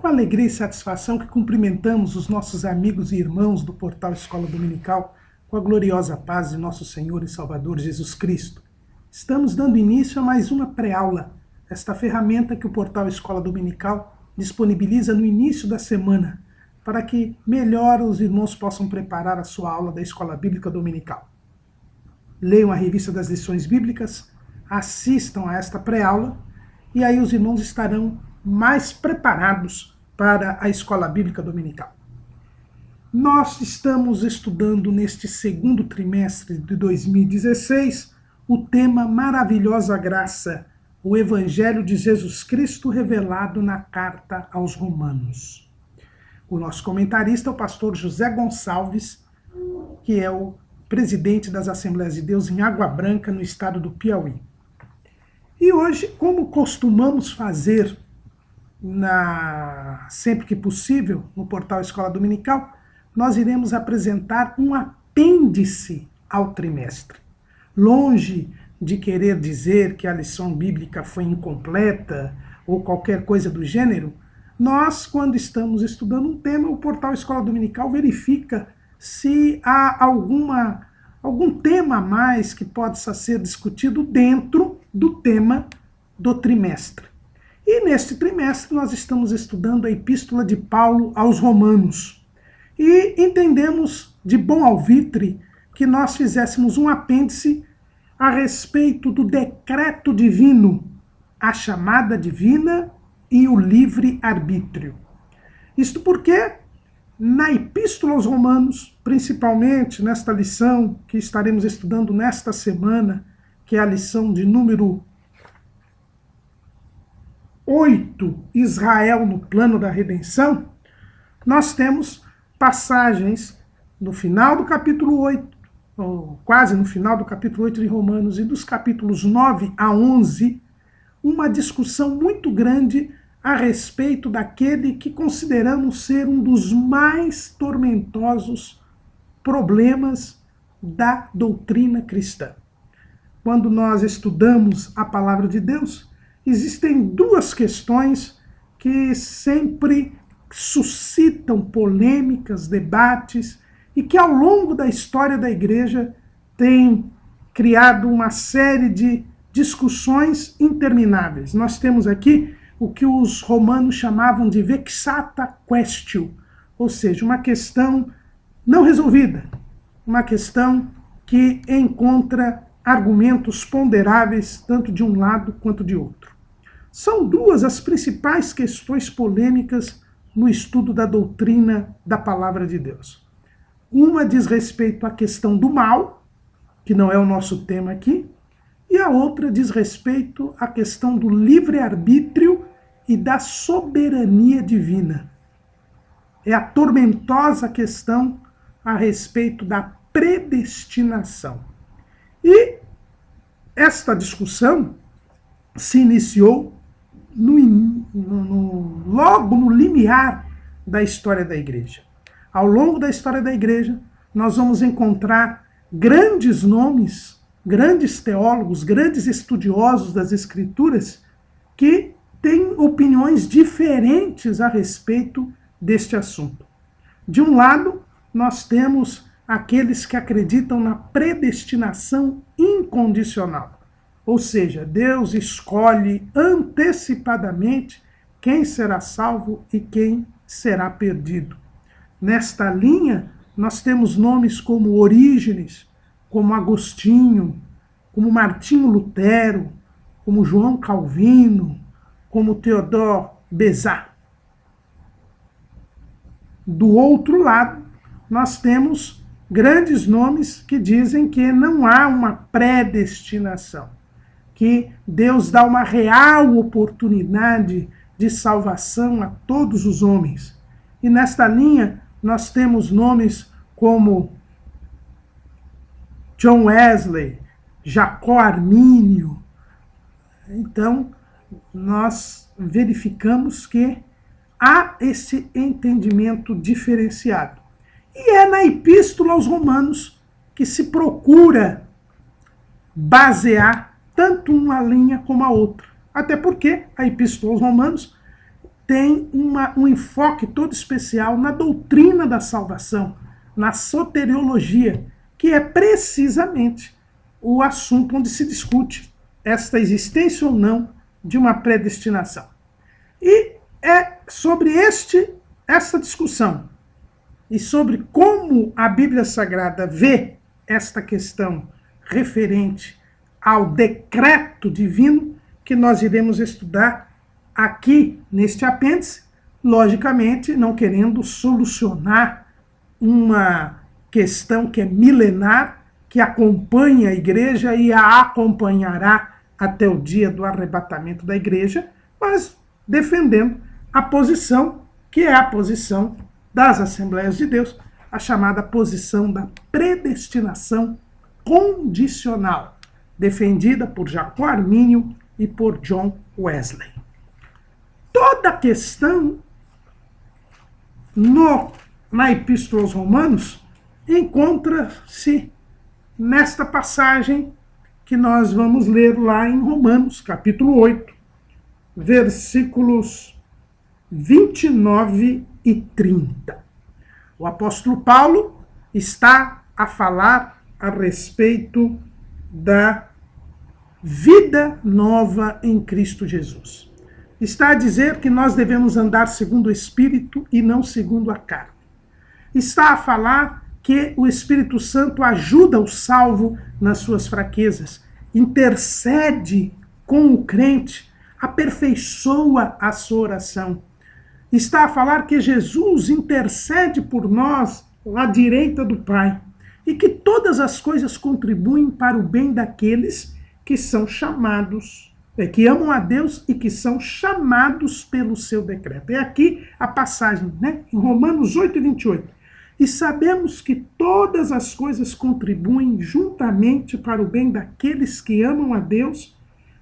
com alegria e satisfação que cumprimentamos os nossos amigos e irmãos do portal Escola Dominical com a gloriosa paz de nosso Senhor e Salvador Jesus Cristo. Estamos dando início a mais uma pré-aula, esta ferramenta que o portal Escola Dominical disponibiliza no início da semana, para que melhor os irmãos possam preparar a sua aula da Escola Bíblica Dominical. Leiam a revista das lições bíblicas, assistam a esta pré-aula, e aí os irmãos estarão mais preparados para a Escola Bíblica Dominical. Nós estamos estudando neste segundo trimestre de 2016 o tema Maravilhosa Graça, o Evangelho de Jesus Cristo revelado na carta aos Romanos. O nosso comentarista é o pastor José Gonçalves, que é o presidente das Assembleias de Deus em Água Branca, no estado do Piauí. E hoje, como costumamos fazer sempre que possível no portal Escola Dominical, nós iremos apresentar um apêndice ao trimestre. Longe de querer dizer que a lição bíblica foi incompleta ou qualquer coisa do gênero, nós, quando estamos estudando um tema, o portal Escola Dominical verifica se há algum tema a mais que possa ser discutido dentro do tema do trimestre. E neste trimestre nós estamos estudando a Epístola de Paulo aos Romanos. E entendemos de bom alvitre que nós fizéssemos um apêndice a respeito do decreto divino, a chamada divina e o livre-arbítrio. Isto porque, na Epístola aos Romanos, principalmente nesta lição que estaremos estudando nesta semana, que é a lição de número 8, Israel no plano da redenção, nós temos passagens no final do capítulo 8, ou quase no final do capítulo 8 de Romanos, e dos capítulos 9 a 11, uma discussão muito grande a respeito daquele que consideramos ser um dos mais tormentosos problemas da doutrina cristã. Quando nós estudamos a palavra de Deus, existem duas questões que sempre suscitam polêmicas, debates, e que ao longo da história da igreja têm criado uma série de discussões intermináveis. Nós temos aqui o que os romanos chamavam de vexata quaestio, ou seja, uma questão não resolvida, uma questão que encontra argumentos ponderáveis tanto de um lado quanto de outro. São duas as principais questões polêmicas no estudo da doutrina da palavra de Deus. Uma diz respeito à questão do mal, que não é o nosso tema aqui, e a outra diz respeito à questão do livre-arbítrio e da soberania divina. É a tormentosa questão a respeito da predestinação. E esta discussão se iniciou logo no limiar da história da igreja. Ao longo da história da igreja, nós vamos encontrar grandes nomes, grandes teólogos, grandes estudiosos das Escrituras que têm opiniões diferentes a respeito deste assunto. De um lado, nós temos aqueles que acreditam na predestinação incondicional, ou seja, Deus escolhe antecipadamente quem será salvo e quem será perdido. Nesta linha, nós temos nomes como Orígenes, como Agostinho, como Martinho Lutero, como João Calvino, como Theodore Beza. Do outro lado, nós temos grandes nomes que dizem que não há uma predestinação, que Deus dá uma real oportunidade de salvação a todos os homens. E nesta linha, nós temos nomes como John Wesley, Jacó Armínio. Então, nós verificamos que há esse entendimento diferenciado. E é na Epístola aos Romanos que se procura basear tanto uma linha como a outra. Até porque a Epístola aos Romanos tem um enfoque todo especial na doutrina da salvação, na soteriologia, que é precisamente o assunto onde se discute esta existência ou não de uma predestinação. E é sobre essa discussão e sobre como a Bíblia Sagrada vê esta questão referente ao decreto divino que nós iremos estudar aqui neste apêndice, logicamente não querendo solucionar uma questão que é milenar, que acompanha a igreja e a acompanhará até o dia do arrebatamento da igreja, mas defendendo a posição que é a posição das Assembleias de Deus, a chamada posição da predestinação condicional, defendida por Jacó Armínio e por John Wesley. Toda a questão na Epístola aos Romanos encontra-se nesta passagem que nós vamos ler lá em Romanos, capítulo 8, versículos 29 e 30. O apóstolo Paulo está a falar a respeito da vida nova em Cristo Jesus. Está a dizer que nós devemos andar segundo o Espírito e não segundo a carne. Está a falar que o Espírito Santo ajuda o salvo nas suas fraquezas, intercede com o crente, aperfeiçoa a sua oração. Está a falar que Jesus intercede por nós à direita do Pai e que todas as coisas contribuem para o bem daqueles que são chamados, que amam a Deus e que são chamados pelo seu decreto. É aqui a passagem, em Romanos 8, 28. E sabemos que todas as coisas contribuem juntamente para o bem daqueles que amam a Deus,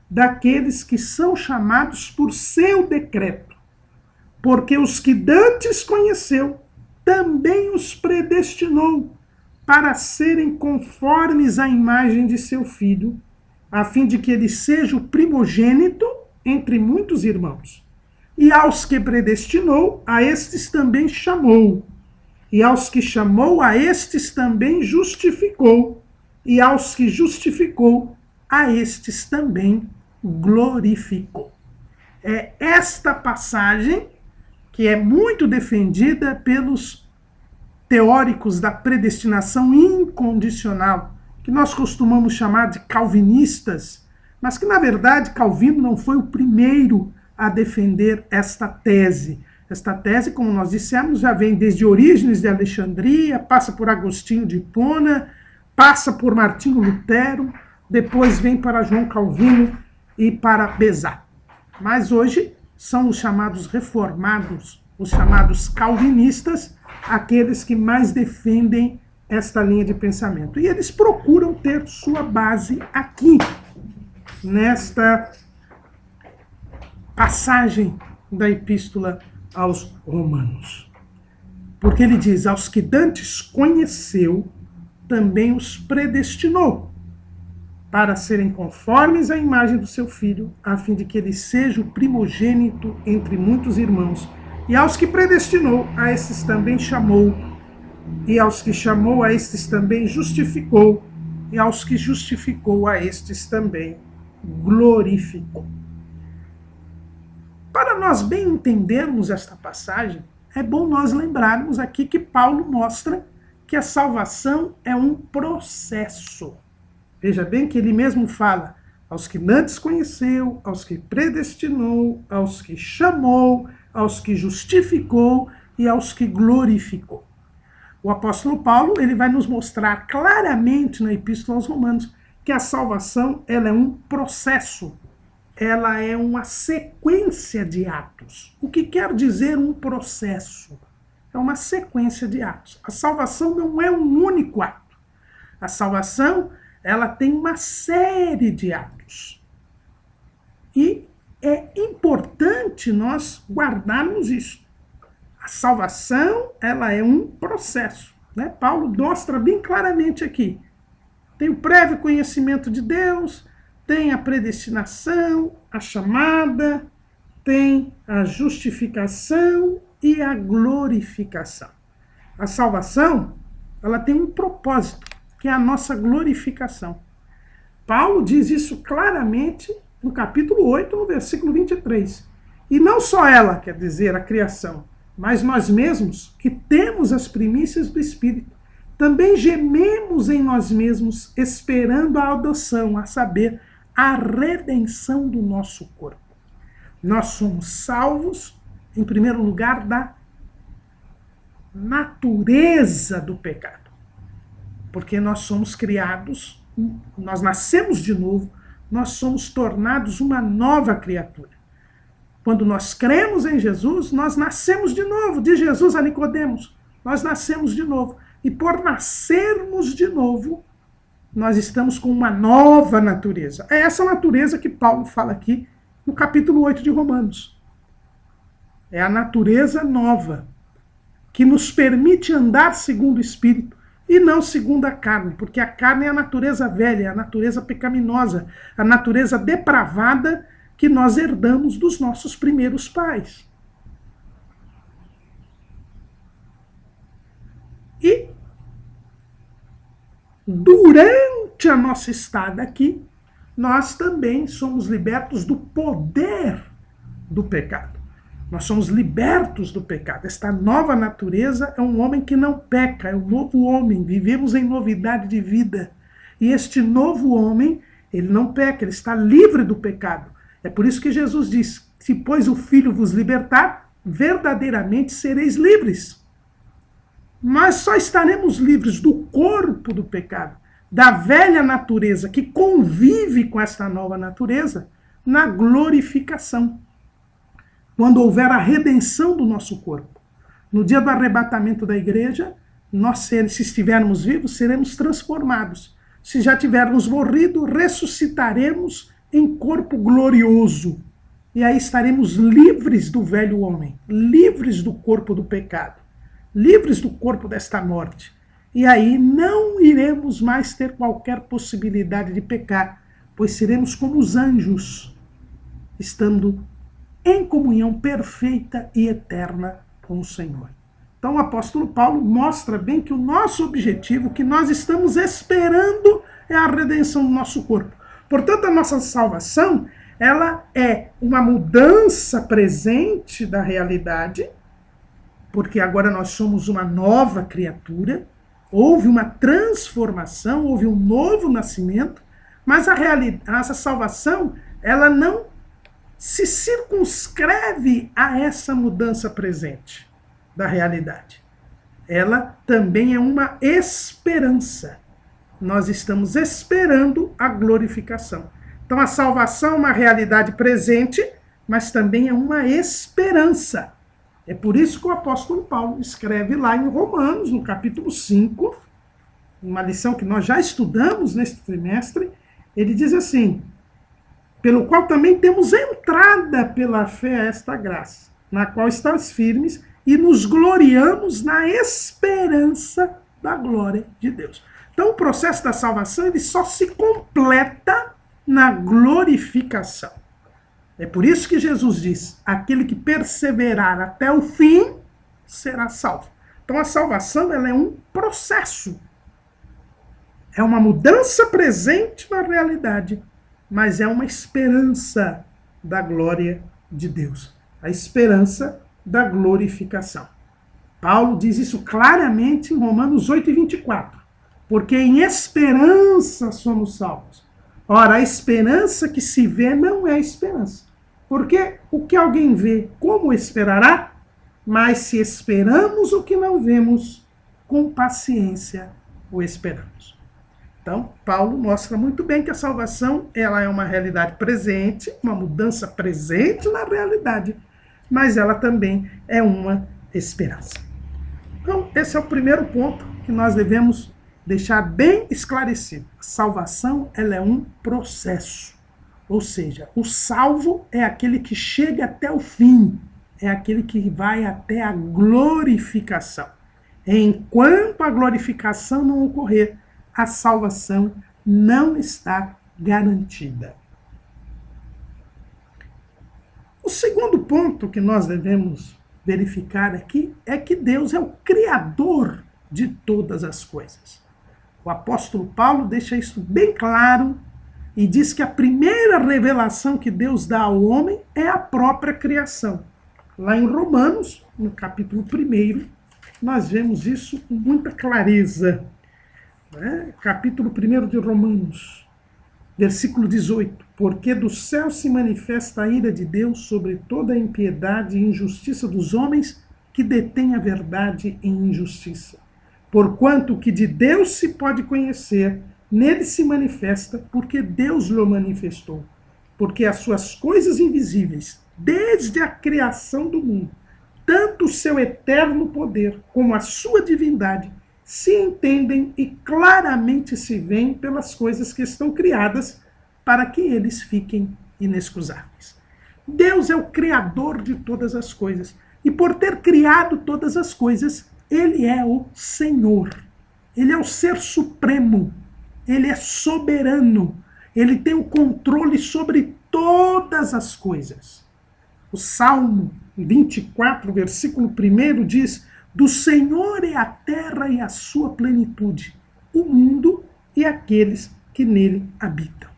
daqueles que são chamados por seu decreto. Porque os que dantes conheceu, também os predestinou para serem conformes à imagem de seu Filho, a fim de que ele seja o primogênito entre muitos irmãos. E aos que predestinou, a estes também chamou. E aos que chamou, a estes também justificou. E aos que justificou, a estes também glorificou. É esta passagem que é muito defendida pelos teóricos da predestinação incondicional, que nós costumamos chamar de calvinistas, mas que, na verdade, Calvino não foi o primeiro a defender esta tese. Esta tese, como nós dissemos, já vem desde Orígenes de Alexandria, passa por Agostinho de Hipona, passa por Martinho Lutero, depois vem para João Calvino e para Bezat. Mas hoje são os chamados reformados, os chamados calvinistas, aqueles que mais defendem esta linha de pensamento. E eles procuram ter sua base aqui, nesta passagem da Epístola aos Romanos. Porque ele diz, aos que dantes conheceu, também os predestinou, para serem conformes à imagem do seu Filho, a fim de que ele seja o primogênito entre muitos irmãos. E aos que predestinou, a esses também chamou. E aos que chamou, a estes também justificou. E aos que justificou, a estes também glorificou. Para nós bem entendermos esta passagem, é bom nós lembrarmos aqui que Paulo mostra que a salvação é um processo. Veja bem que ele mesmo fala, aos que antes conheceu, aos que predestinou, aos que chamou, aos que justificou e aos que glorificou. O apóstolo Paulo ele vai nos mostrar claramente na Epístola aos Romanos que a salvação ela é um processo, ela é uma sequência de atos. O que quer dizer um processo? É uma sequência de atos. A salvação não é um único ato. A salvação ela tem uma série de atos. E é importante nós guardarmos isso. A salvação, ela é um processo. Paulo mostra bem claramente aqui. Tem o prévio conhecimento de Deus, tem a predestinação, a chamada, tem a justificação e a glorificação. A salvação, ela tem um propósito, que é a nossa glorificação. Paulo diz isso claramente no capítulo 8, no versículo 23. E não só ela, quer dizer, a criação, mas nós mesmos, que temos as primícias do Espírito, também gememos em nós mesmos, esperando a adoção, a saber, a redenção do nosso corpo. Nós somos salvos, em primeiro lugar, da natureza do pecado. Porque nós somos criados, nós nascemos de novo, nós somos tornados uma nova criatura. Quando nós cremos em Jesus, nós nascemos de novo. De Jesus a Nicodemos, nós nascemos de novo. E por nascermos de novo, nós estamos com uma nova natureza. É essa natureza que Paulo fala aqui no capítulo 8 de Romanos. É a natureza nova, que nos permite andar segundo o Espírito e não segundo a carne, porque a carne é a natureza velha, é a natureza pecaminosa, a natureza depravada que nós herdamos dos nossos primeiros pais. E durante a nossa estada aqui, nós também somos libertos do poder do pecado. Nós somos libertos do pecado. Esta nova natureza é um homem que não peca, é um novo homem. Vivemos em novidade de vida. E este novo homem, ele não peca, ele está livre do pecado. É por isso que Jesus diz, se pois o Filho vos libertar, verdadeiramente sereis livres. Nós só estaremos livres do corpo do pecado, da velha natureza que convive com esta nova natureza, na glorificação. Quando houver a redenção do nosso corpo. No dia do arrebatamento da igreja, nós, se estivermos vivos, seremos transformados. Se já tivermos morrido, ressuscitaremos em corpo glorioso. E aí estaremos livres do velho homem, livres do corpo do pecado, livres do corpo desta morte. E aí não iremos mais ter qualquer possibilidade de pecar, pois seremos como os anjos, estando em comunhão perfeita e eterna com o Senhor. Então o apóstolo Paulo mostra bem que o nosso objetivo, o que nós estamos esperando, é a redenção do nosso corpo. Portanto, a nossa salvação, ela é uma mudança presente da realidade, porque agora nós somos uma nova criatura, houve uma transformação, houve um novo nascimento, mas essa salvação, ela não se circunscreve a essa mudança presente da realidade. Ela também é uma esperança. Nós estamos esperando a glorificação. Então a salvação é uma realidade presente, mas também é uma esperança. É por isso que o apóstolo Paulo escreve lá em Romanos, no capítulo 5, uma lição que nós já estudamos neste trimestre, ele diz assim, pelo qual também temos entrada pela fé a esta graça, na qual estamos firmes e nos gloriamos na esperança da glória de Deus. Então o processo da salvação ele só se completa na glorificação. É por isso que Jesus diz, aquele que perseverar até o fim será salvo. Então a salvação ela é um processo. É uma mudança presente na realidade, mas é uma esperança da glória de Deus. A esperança da glorificação. Paulo diz isso claramente em Romanos 8:24. Porque em esperança somos salvos. Ora, a esperança que se vê não é esperança. Porque o que alguém vê, como esperará? Mas se esperamos o que não vemos, com paciência o esperamos. Então, Paulo mostra muito bem que a salvação ela é uma realidade presente, uma mudança presente na realidade, mas ela também é uma esperança. Então, esse é o primeiro ponto que nós devemos deixar bem esclarecido. A salvação ela é um processo, ou seja, o salvo é aquele que chega até o fim, é aquele que vai até a glorificação. Enquanto a glorificação não ocorrer, a salvação não está garantida. O segundo ponto que nós devemos verificar aqui é que Deus é o Criador de todas as coisas. O apóstolo Paulo deixa isso bem claro e diz que a primeira revelação que Deus dá ao homem é a própria criação. Lá em Romanos, no capítulo 1, nós vemos isso com muita clareza. Capítulo 1 de Romanos, versículo 18. Porque do céu se manifesta a ira de Deus sobre toda a impiedade e injustiça dos homens que detêm a verdade em injustiça. Porquanto o que de Deus se pode conhecer, nele se manifesta, porque Deus lhe manifestou. Porque as suas coisas invisíveis, desde a criação do mundo, tanto o seu eterno poder como a sua divindade, se entendem e claramente se veem pelas coisas que estão criadas, para que eles fiquem inexcusáveis. Deus é o Criador de todas as coisas. E por ter criado todas as coisas, Ele é o Senhor. Ele é o Ser Supremo. Ele é soberano. Ele tem o controle sobre todas as coisas. O Salmo 24, versículo 1 diz: do Senhor é a terra e a sua plenitude, o mundo e aqueles que nele habitam.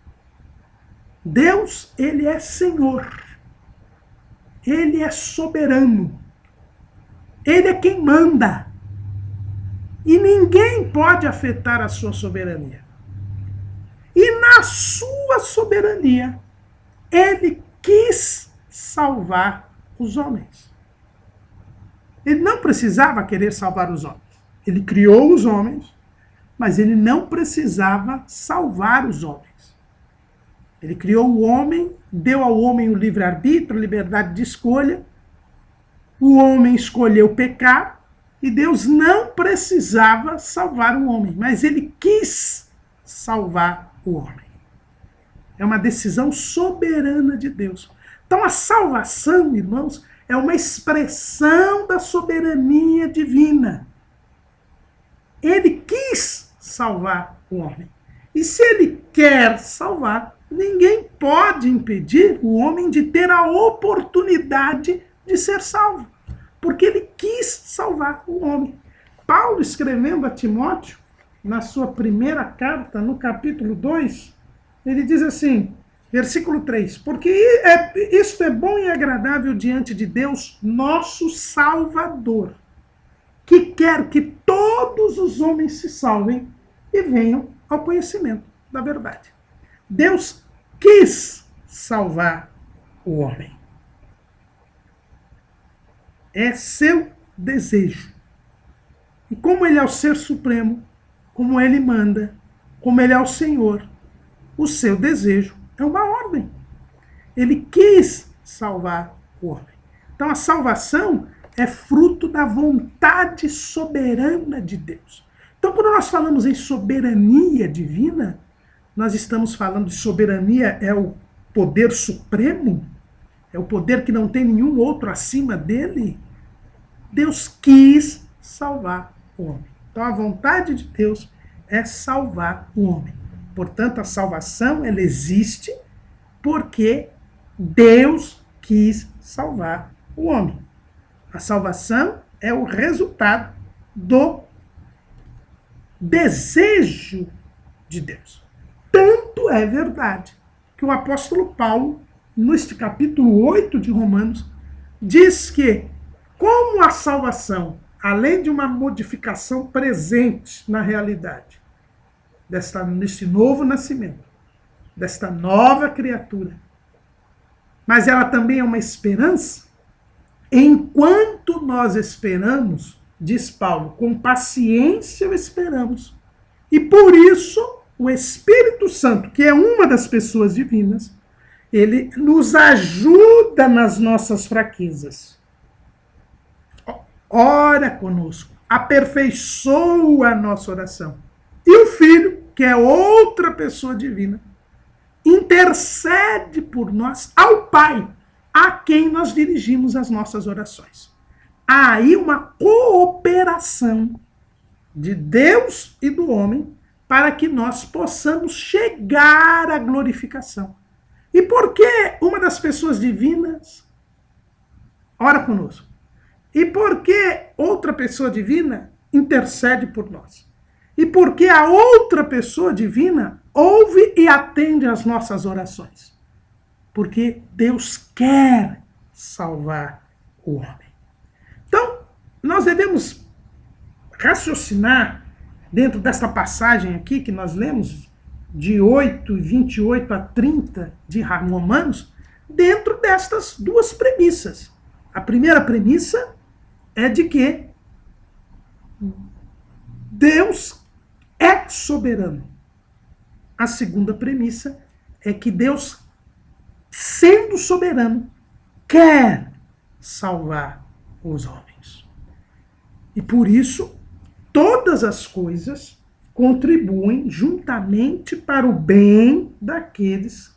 Deus, ele é Senhor. Ele é soberano. Ele é quem manda. E ninguém pode afetar a sua soberania. E na sua soberania, ele quis salvar os homens. Ele não precisava querer salvar os homens. Ele criou os homens, mas ele não precisava salvar os homens. Ele criou o homem, deu ao homem o livre-arbítrio, liberdade de escolha. O homem escolheu pecar e Deus não precisava salvar o homem, mas ele quis salvar o homem. É uma decisão soberana de Deus. Então a salvação, irmãos, é uma expressão da soberania divina. Ele quis salvar o homem. E se ele quer salvar, ninguém pode impedir o homem de ter a oportunidade de ser salvo, porque ele quis salvar o homem. Paulo, escrevendo a Timóteo, na sua primeira carta, no capítulo 2, ele diz assim, versículo 3, porque isto é bom e agradável diante de Deus, nosso Salvador, que quer que todos os homens se salvem e venham ao conhecimento da verdade. Deus quis salvar o homem. É seu desejo. E como ele é o Ser Supremo, como ele manda, como ele é o Senhor, o seu desejo é uma ordem. Ele quis salvar o homem. Então a salvação é fruto da vontade soberana de Deus. Então quando nós falamos em soberania divina, nós estamos falando de soberania, é o poder supremo, é o poder que não tem nenhum outro acima dele. Deus quis salvar o homem. Então a vontade de Deus é salvar o homem. Portanto, a salvação, ela existe porque Deus quis salvar o homem. A salvação é o resultado do desejo de Deus. Tanto é verdade que o apóstolo Paulo, neste capítulo 8 de Romanos, diz que, como a salvação, além de uma modificação presente na realidade, neste novo nascimento, desta nova criatura, mas ela também é uma esperança, enquanto nós esperamos, diz Paulo, com paciência esperamos, e por isso o Espírito Santo, que é uma das pessoas divinas, ele nos ajuda nas nossas fraquezas. Ora conosco, aperfeiçoa a nossa oração. E o Filho, que é outra pessoa divina, intercede por nós ao Pai, a quem nós dirigimos as nossas orações. Há aí uma cooperação de Deus e do homem para que nós possamos chegar à glorificação. E por que uma das pessoas divinas ora conosco. E porque outra pessoa divina intercede por nós. E porque a outra pessoa divina ouve e atende às nossas orações. Porque Deus quer salvar o homem. Então, nós devemos raciocinar dentro dessa passagem aqui que nós lemos, de 28 a 30 de Romanos, dentro destas duas premissas. A primeira premissa é de que Deus é soberano. A segunda premissa é que Deus, sendo soberano, quer salvar os homens. E por isso, todas as coisas contribuem juntamente para o bem daqueles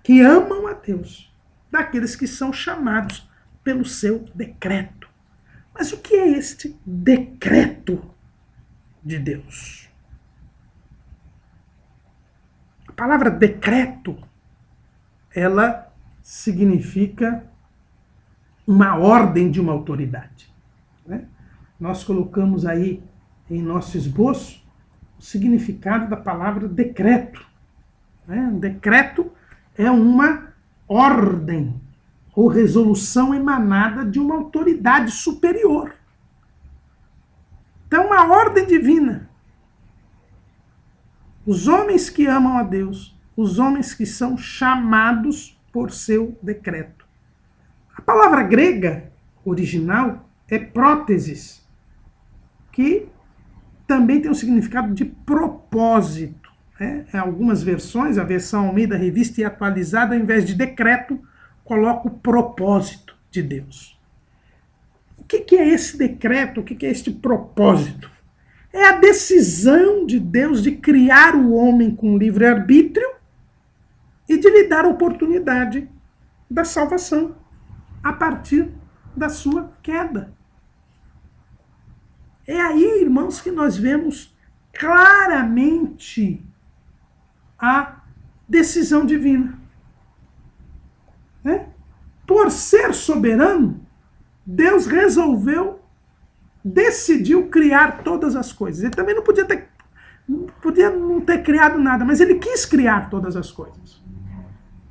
que amam a Deus, daqueles que são chamados pelo seu decreto. Mas o que é este decreto de Deus? A palavra decreto, ela significa uma ordem de uma autoridade, né? Nós colocamos aí em nosso esboço o significado da palavra decreto, né? Decreto é uma ordem ou resolução emanada de uma autoridade superior. Então, uma ordem divina. Os homens que amam a Deus, os homens que são chamados por seu decreto. A palavra grega original é próteses, que também tem o significado de propósito, né? Em algumas versões, a versão Almeida Revista e Atualizada, ao invés de decreto, coloca o propósito de Deus. O que é esse decreto? O que é este propósito? É a decisão de Deus de criar o homem com livre-arbítrio e de lhe dar a oportunidade da salvação a partir da sua queda. É aí, irmãos, que nós vemos claramente a decisão divina. Né? Por ser soberano, Deus decidiu criar todas as coisas. Ele também podia não ter criado nada, mas ele quis criar todas as coisas.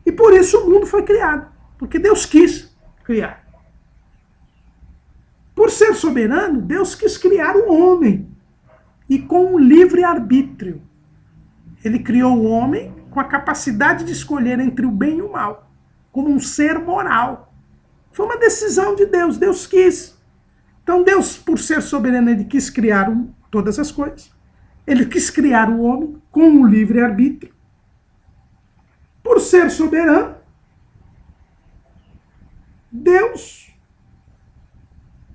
E por isso o mundo foi criado, porque Deus quis criar. Por ser soberano, Deus quis criar o homem, e com um livre-arbítrio. Ele criou o homem com a capacidade de escolher entre o bem e o mal, como um ser moral. Foi uma decisão de Deus, Deus quis. Então Deus, por ser soberano, ele quis criar todas as coisas. Ele quis criar o homem com um livre-arbítrio. Por ser soberano, Deus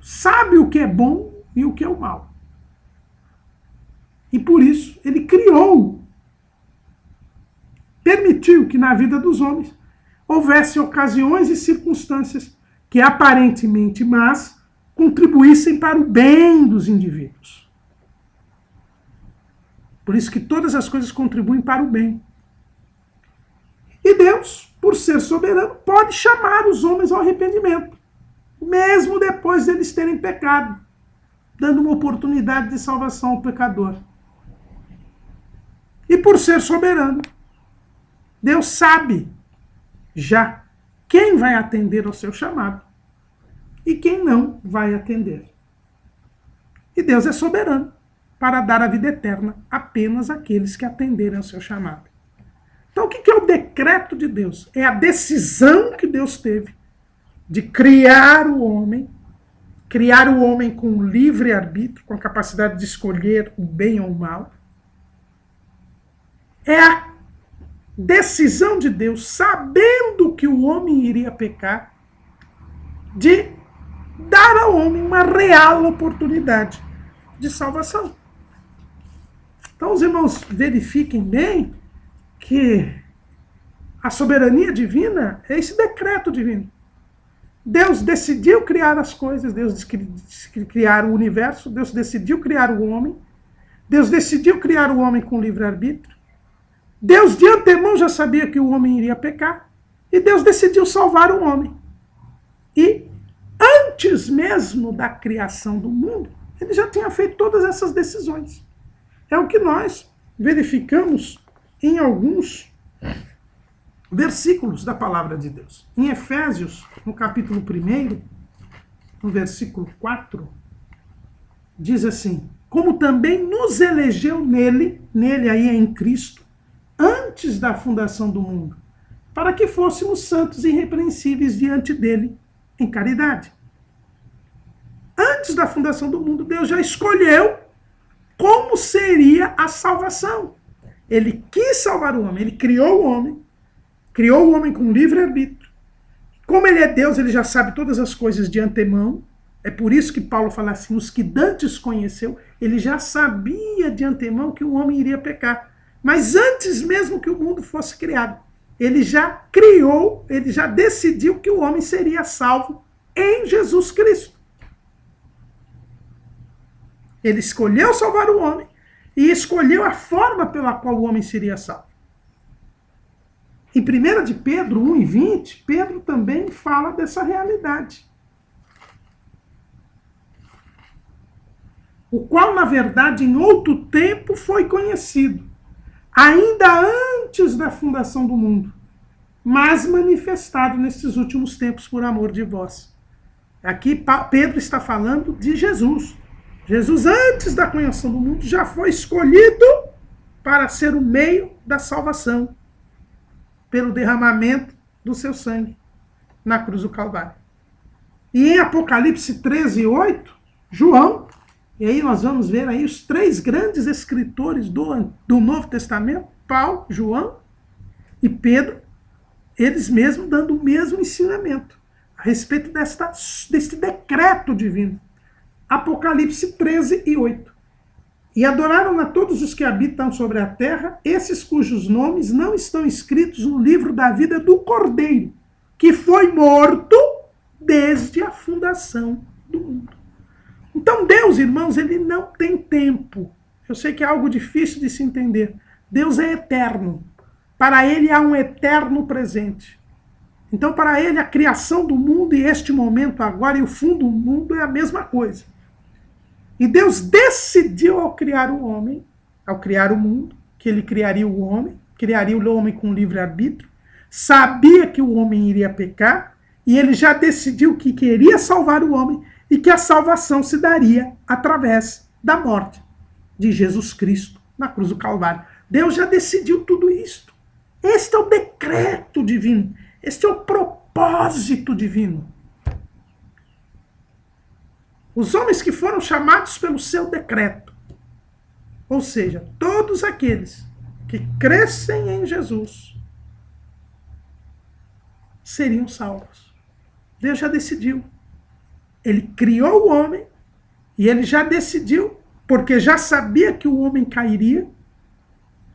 sabe o que é bom e o que é o mal. E por isso ele permitiu que na vida dos homens houvesse ocasiões e circunstâncias que aparentemente más contribuíssem para o bem dos indivíduos. Por isso que todas as coisas contribuem para o bem. E Deus, por ser soberano, pode chamar os homens ao arrependimento, mesmo depois deles terem pecado, dando uma oportunidade de salvação ao pecador. E por ser soberano, Deus sabe já quem vai atender ao seu chamado e quem não vai atender. E Deus é soberano para dar a vida eterna apenas àqueles que atenderem ao seu chamado. Então o que é o decreto de Deus? É a decisão que Deus teve de criar o homem com livre-arbítrio, com a capacidade de escolher o bem ou o mal. É a decisão de Deus, sabendo que o homem iria pecar, de dar ao homem uma real oportunidade de salvação. Então os irmãos verifiquem bem que a soberania divina é esse decreto divino. Deus decidiu criar as coisas, Deus criar o universo, Deus decidiu criar o homem, Deus decidiu criar o homem com livre-arbítrio, Deus de antemão já sabia que o homem iria pecar, e Deus decidiu salvar o homem. E antes mesmo da criação do mundo, ele já tinha feito todas essas decisões. É o que nós verificamos em alguns versículos da palavra de Deus. Em Efésios, no capítulo 1, no versículo 4, diz assim: como também nos elegeu nele aí é em Cristo, antes da fundação do mundo, para que fôssemos santos e irrepreensíveis diante dele em caridade. Antes da fundação do mundo, Deus já escolheu como seria a salvação. Ele quis salvar o homem, ele criou o homem com livre-arbítrio. Como ele é Deus, ele já sabe todas as coisas de antemão. É por isso que Paulo fala assim, os que dantes conheceu, ele já sabia de antemão que o homem iria pecar. Mas antes mesmo que o mundo fosse criado, ele já criou, ele já decidiu que o homem seria salvo em Jesus Cristo. Ele escolheu salvar o homem e escolheu a forma pela qual o homem seria salvo. Em 1 de Pedro 1:20, Pedro também fala dessa realidade. O qual, na verdade, em outro tempo foi conhecido, ainda antes da fundação do mundo, mas manifestado nesses últimos tempos por amor de vós. Aqui Pedro está falando de Jesus. Jesus, antes da criação do mundo, já foi escolhido para ser o meio da salvação, pelo derramamento do seu sangue na cruz do Calvário. E em Apocalipse 13:8, João, e aí nós vamos ver aí os três grandes escritores do Novo Testamento, Paulo, João e Pedro, eles mesmos dando o mesmo ensinamento a respeito deste decreto divino. Apocalipse 13:8. E adoraram a todos os que habitam sobre a terra, esses cujos nomes não estão escritos no livro da vida do Cordeiro, que foi morto desde a fundação do mundo. Então Deus, irmãos, ele não tem tempo. Eu sei que é algo difícil de se entender. Deus é eterno. Para ele há um eterno presente. Então para ele a criação do mundo e este momento agora e o fim do mundo é a mesma coisa. E Deus decidiu ao criar o homem, ao criar o mundo, que ele criaria o homem com livre-arbítrio, sabia que o homem iria pecar, e ele já decidiu que queria salvar o homem e que a salvação se daria através da morte de Jesus Cristo na cruz do Calvário. Deus já decidiu tudo isto. Este é o decreto divino, este é o propósito divino. Os homens que foram chamados pelo seu decreto, ou seja, todos aqueles que crescem em Jesus, seriam salvos. Deus já decidiu. Ele criou o homem e ele já decidiu, porque já sabia que o homem cairia,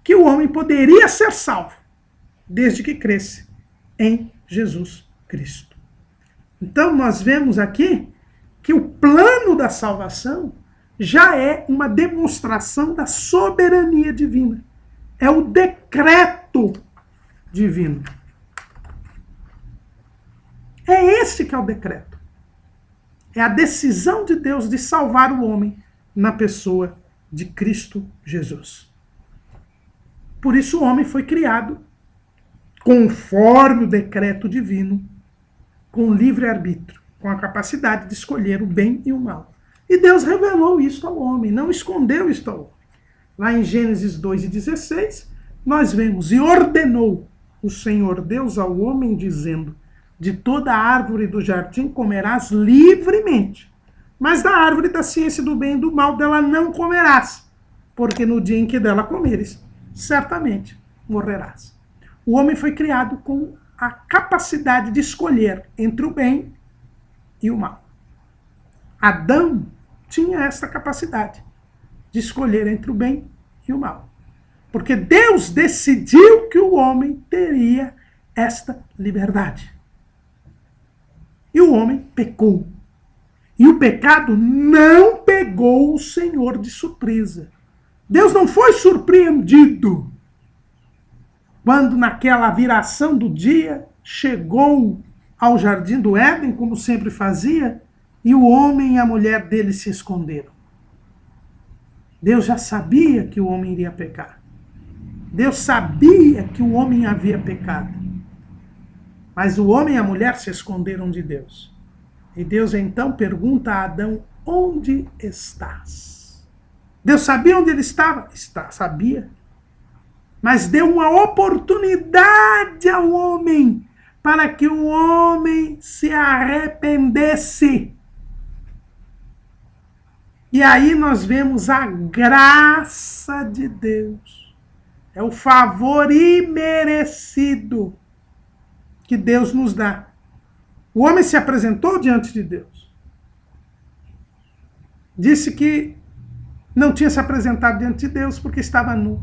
que o homem poderia ser salvo, desde que cresce em Jesus Cristo. Então nós vemos aqui que o plano da salvação já é uma demonstração da soberania divina. É o decreto divino. É esse que é o decreto. É a decisão de Deus de salvar o homem na pessoa de Cristo Jesus. Por isso o homem foi criado conforme o decreto divino, com livre-arbítrio, com a capacidade de escolher o bem e o mal. E Deus revelou isso ao homem, não escondeu isso ao homem. Lá em Gênesis 2:16, nós vemos: e ordenou o Senhor Deus ao homem, dizendo: de toda a árvore do jardim comerás livremente, mas da árvore da ciência do bem e do mal dela não comerás, porque no dia em que dela comeres, certamente morrerás. O homem foi criado com a capacidade de escolher entre o bem e o mal. Adão tinha essa capacidade de escolher entre o bem e o mal. Porque Deus decidiu que o homem teria esta liberdade. E o homem pecou. E o pecado não pegou o Senhor de surpresa. Deus não foi surpreendido quando naquela viração do dia chegou ao jardim do Éden, como sempre fazia, e o homem e a mulher dele se esconderam. Deus já sabia que o homem iria pecar. Deus sabia que o homem havia pecado. Mas o homem e a mulher se esconderam de Deus. E Deus então pergunta a Adão: onde estás? Deus sabia onde ele estava? Sabia. Mas deu uma oportunidade ao homem para que o homem se arrependesse. E aí nós vemos a graça de Deus. É o favor imerecido que Deus nos dá. O homem se apresentou diante de Deus. Disse que não tinha se apresentado diante de Deus porque estava nu.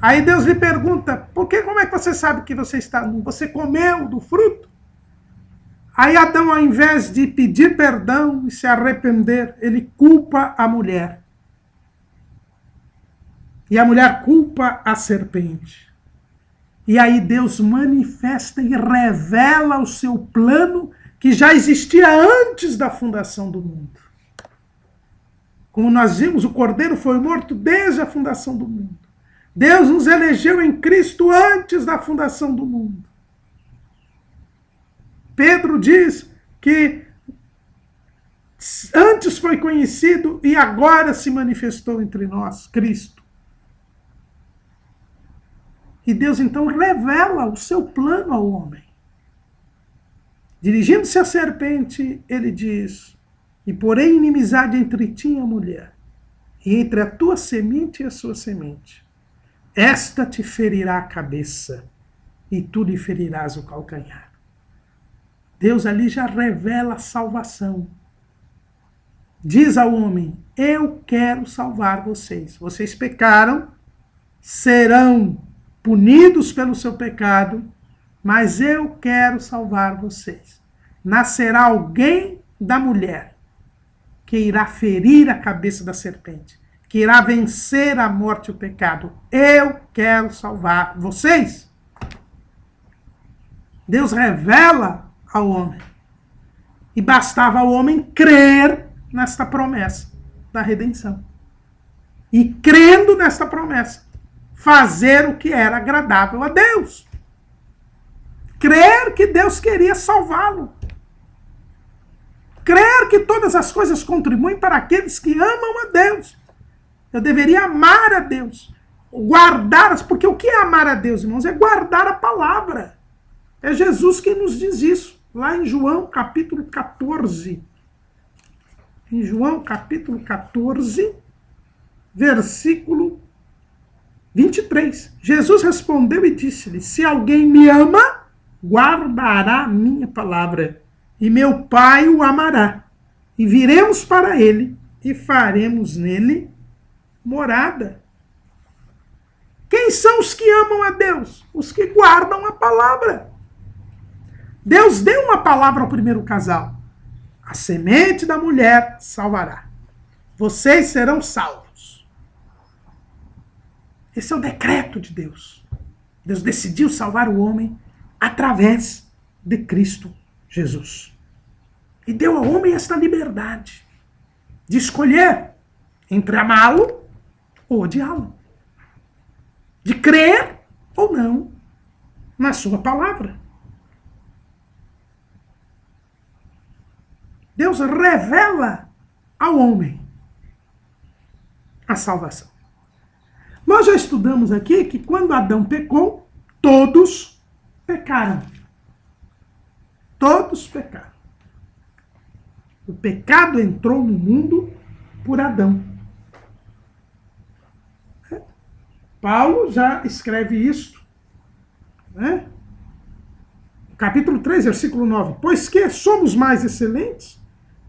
Aí Deus lhe pergunta: como é que você sabe que você está nu? Você comeu do fruto? Aí Adão, ao invés de pedir perdão e se arrepender, ele culpa a mulher. E a mulher culpa a serpente. E aí Deus manifesta e revela o seu plano que já existia antes da fundação do mundo. Como nós vimos, o Cordeiro foi morto desde a fundação do mundo. Deus nos elegeu em Cristo antes da fundação do mundo. Pedro diz que antes foi conhecido e agora se manifestou entre nós, Cristo. E Deus então revela o seu plano ao homem. Dirigindo-se à serpente, ele diz: e porém inimizade entre ti e a mulher, e entre a tua semente e a sua semente. Esta te ferirá a cabeça, e tu lhe ferirás o calcanhar. Deus ali já revela a salvação. Diz ao homem: eu quero salvar vocês. Vocês pecaram, serão punidos pelo seu pecado, mas eu quero salvar vocês. Nascerá alguém da mulher que irá ferir a cabeça da serpente, que irá vencer a morte e o pecado. Eu quero salvar vocês. Deus revela ao homem. E bastava ao homem crer nesta promessa da redenção. E crendo nesta promessa, fazer o que era agradável a Deus. Crer que Deus queria salvá-lo. Crer que todas as coisas contribuem para aqueles que amam a Deus. Eu deveria amar a Deus. Guardar, porque o que é amar a Deus, irmãos? É guardar a palavra. É Jesus quem nos diz isso. Lá em João capítulo 14. Em João capítulo 14, versículo 23. Jesus respondeu e disse-lhe: se alguém me ama, guardará a minha palavra, e meu Pai o amará. E viremos para ele e faremos nele morada. Quem são os que amam a Deus? Os que guardam a palavra. Deus deu uma palavra ao primeiro casal: a semente da mulher salvará. Vocês serão salvos. Esse é o decreto de Deus. Deus decidiu salvar o homem através de Cristo Jesus. E deu ao homem esta liberdade de escolher entre amá-lo ou odiá-lo. De crer ou não na sua palavra. Deus revela ao homem a salvação. Nós já estudamos aqui que quando Adão pecou, todos pecaram. Todos pecaram. O pecado entrou no mundo por Adão. Paulo já escreve isso, né? Capítulo 3, versículo 9. Pois que somos mais excelentes?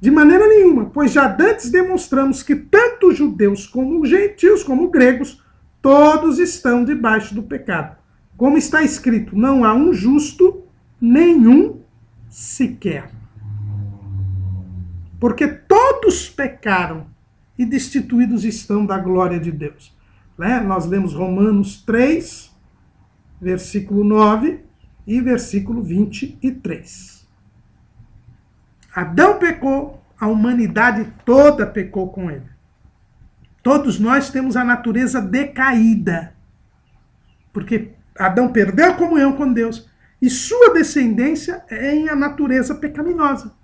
De maneira nenhuma, pois já dantes demonstramos que tanto os judeus como os gentios, como os gregos, todos estão debaixo do pecado. Como está escrito: não há um justo, nenhum sequer. Porque todos pecaram e destituídos estão da glória de Deus. Né? Nós lemos Romanos 3, versículo 9, e versículo 23. Adão pecou, a humanidade toda pecou com ele. Todos nós temos a natureza decaída, porque Adão perdeu a comunhão com Deus e sua descendência é em a natureza pecaminosa.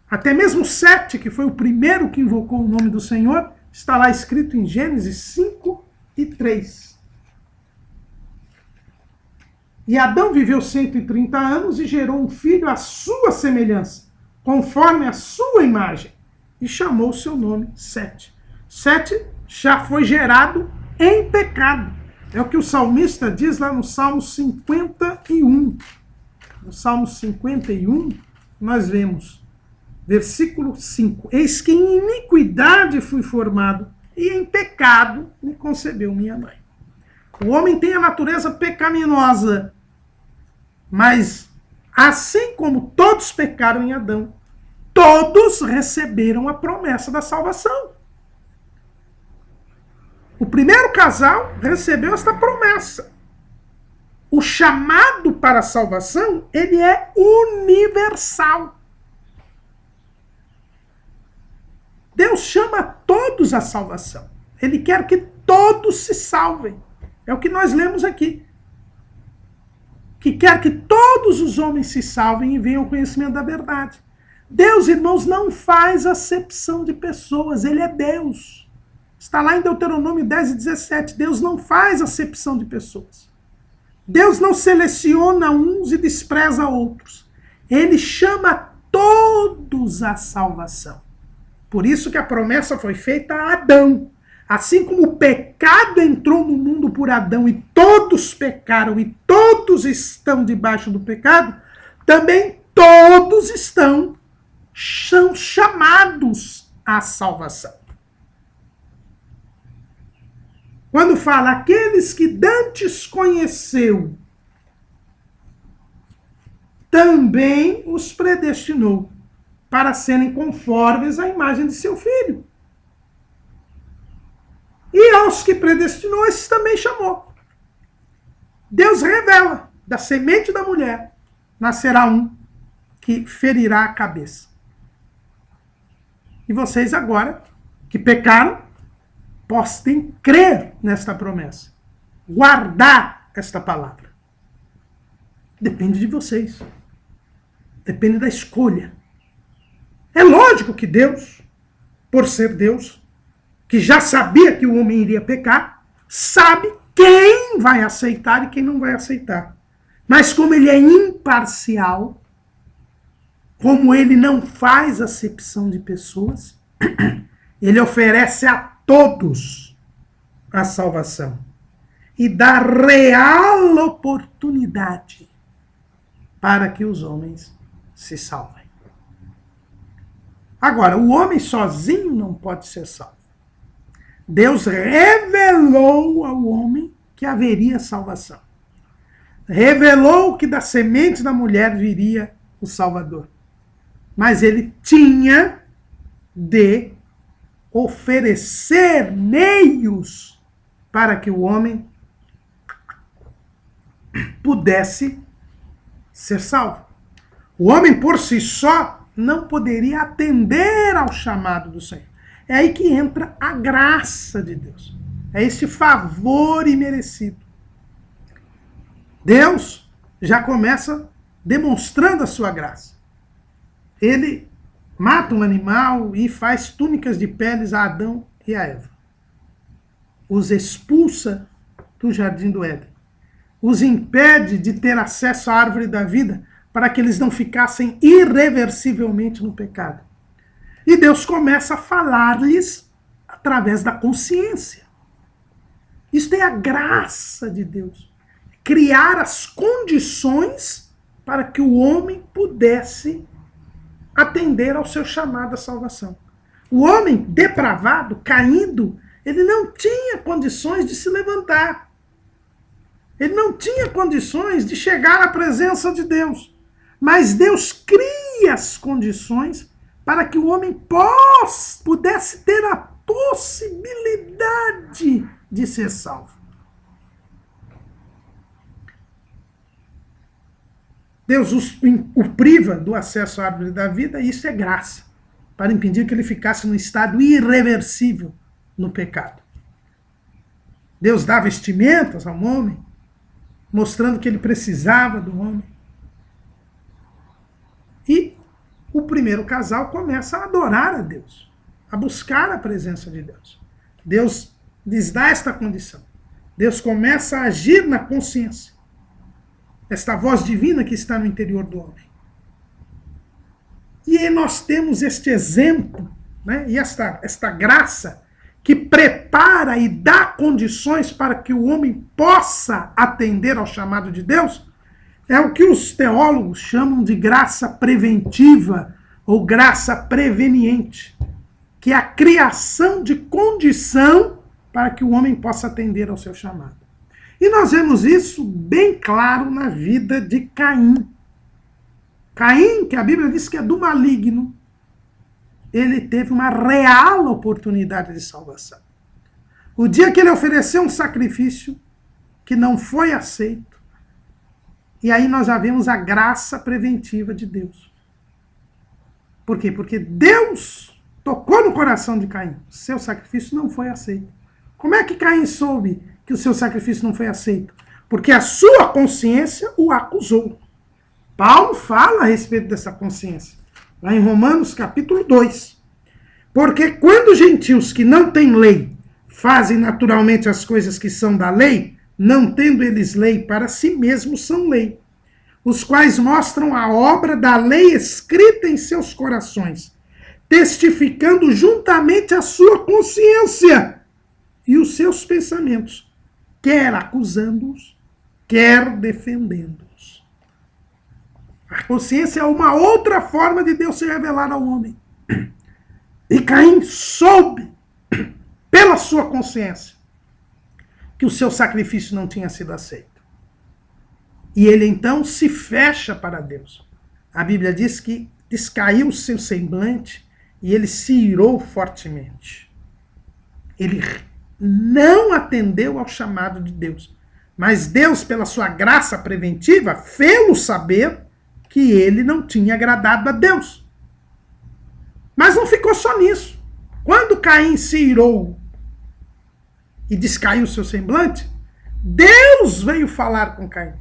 Até mesmo Sete, que foi o primeiro que invocou o nome do Senhor, está lá escrito em Gênesis 5:3. E Adão viveu 130 anos e gerou um filho à sua semelhança, conforme a sua imagem, e chamou o seu nome Sete. Sete já foi gerado em pecado. É o que o salmista diz lá no Salmo 51. No Salmo 51, nós vemos, versículo 5. Eis que em iniquidade fui formado, e em pecado me concebeu minha mãe. O homem tem a natureza pecaminosa, mas assim como todos pecaram em Adão, todos receberam a promessa da salvação. O primeiro casal recebeu esta promessa. O chamado para a salvação, ele é universal. Deus chama todos à salvação. Ele quer que todos se salvem. É o que nós lemos aqui. Que quer que todos os homens se salvem e venham ao conhecimento da verdade. Deus, irmãos, não faz acepção de pessoas. Ele é Deus. Está lá em Deuteronômio 10:17. Deus não faz acepção de pessoas. Deus não seleciona uns e despreza outros. Ele chama todos à salvação. Por isso que a promessa foi feita a Adão. Assim como o pecado entrou no mundo por Adão e todos pecaram e todos estão debaixo do pecado, também todos são chamados à salvação. Quando fala aqueles que dantes conheceu, também os predestinou para serem conformes à imagem de seu filho. E aos que predestinou, esses também chamou. Deus revela, da semente da mulher nascerá um que ferirá a cabeça. E vocês agora, que pecaram, possam crer nesta promessa. Guardar esta palavra. Depende de vocês. Depende da escolha. É lógico que Deus, por ser Deus, que já sabia que o homem iria pecar, sabe quem vai aceitar e quem não vai aceitar. Mas como ele é imparcial, como ele não faz acepção de pessoas, ele oferece a todos a salvação e dá real oportunidade para que os homens se salvem. Agora, o homem sozinho não pode ser salvo. Deus revelou ao homem que haveria salvação. Revelou que da semente da mulher viria o Salvador. Mas ele tinha de oferecer meios para que o homem pudesse ser salvo. O homem por si só não poderia atender ao chamado do Senhor. É aí que entra a graça de Deus. É esse favor imerecido. Deus já começa demonstrando a sua graça. Ele mata um animal e faz túnicas de peles a Adão e a Eva. Os expulsa do jardim do Éden. Os impede de ter acesso à árvore da vida para que eles não ficassem irreversivelmente no pecado. E Deus começa a falar-lhes através da consciência. Isto é a graça de Deus. Criar as condições para que o homem pudesse atender ao seu chamado à salvação. O homem depravado, caído, ele não tinha condições de se levantar. Ele não tinha condições de chegar à presença de Deus. Mas Deus cria as condições para que o homem pudesse ter a possibilidade de ser salvo. Deus o priva do acesso à árvore da vida, e isso é graça, para impedir que ele ficasse num estado irreversível no pecado. Deus dá vestimentas ao homem, mostrando que ele precisava do homem. E o primeiro casal começa a adorar a Deus, a buscar a presença de Deus. Deus lhes dá esta condição. Deus começa a agir na consciência. Esta voz divina que está no interior do homem. E aí nós temos este exemplo, né, e esta graça que prepara e dá condições para que o homem possa atender ao chamado de Deus, é o que os teólogos chamam de graça preventiva ou graça preveniente, que é a criação de condição para que o homem possa atender ao seu chamado. E nós vemos isso bem claro na vida de Caim. Caim, que a Bíblia diz que é do maligno, ele teve uma real oportunidade de salvação. O dia que ele ofereceu um sacrifício que não foi aceito, e aí nós já vemos a graça preventiva de Deus. Por quê? Porque Deus tocou no coração de Caim. Seu sacrifício não foi aceito. Como é que Caim soube que o seu sacrifício não foi aceito? Porque a sua consciência o acusou. Paulo fala a respeito dessa consciência, lá em Romanos capítulo 2. Porque quando os gentios que não têm lei fazem naturalmente as coisas que são da lei, não tendo eles lei para si mesmos, são lei, os quais mostram a obra da lei escrita em seus corações, testificando juntamente a sua consciência e os seus pensamentos, quer acusando-os, quer defendendo-os. A consciência é uma outra forma de Deus se revelar ao homem. E Caim soube, pela sua consciência, que o seu sacrifício não tinha sido aceito. E ele então se fecha para Deus. A Bíblia diz que descaiu o seu semblante e ele se irou fortemente. Ele não atendeu ao chamado de Deus. Mas Deus, pela sua graça preventiva, fê-lo saber que ele não tinha agradado a Deus. Mas não ficou só nisso. Quando Caim se irou e descaiu o seu semblante, Deus veio falar com Caim.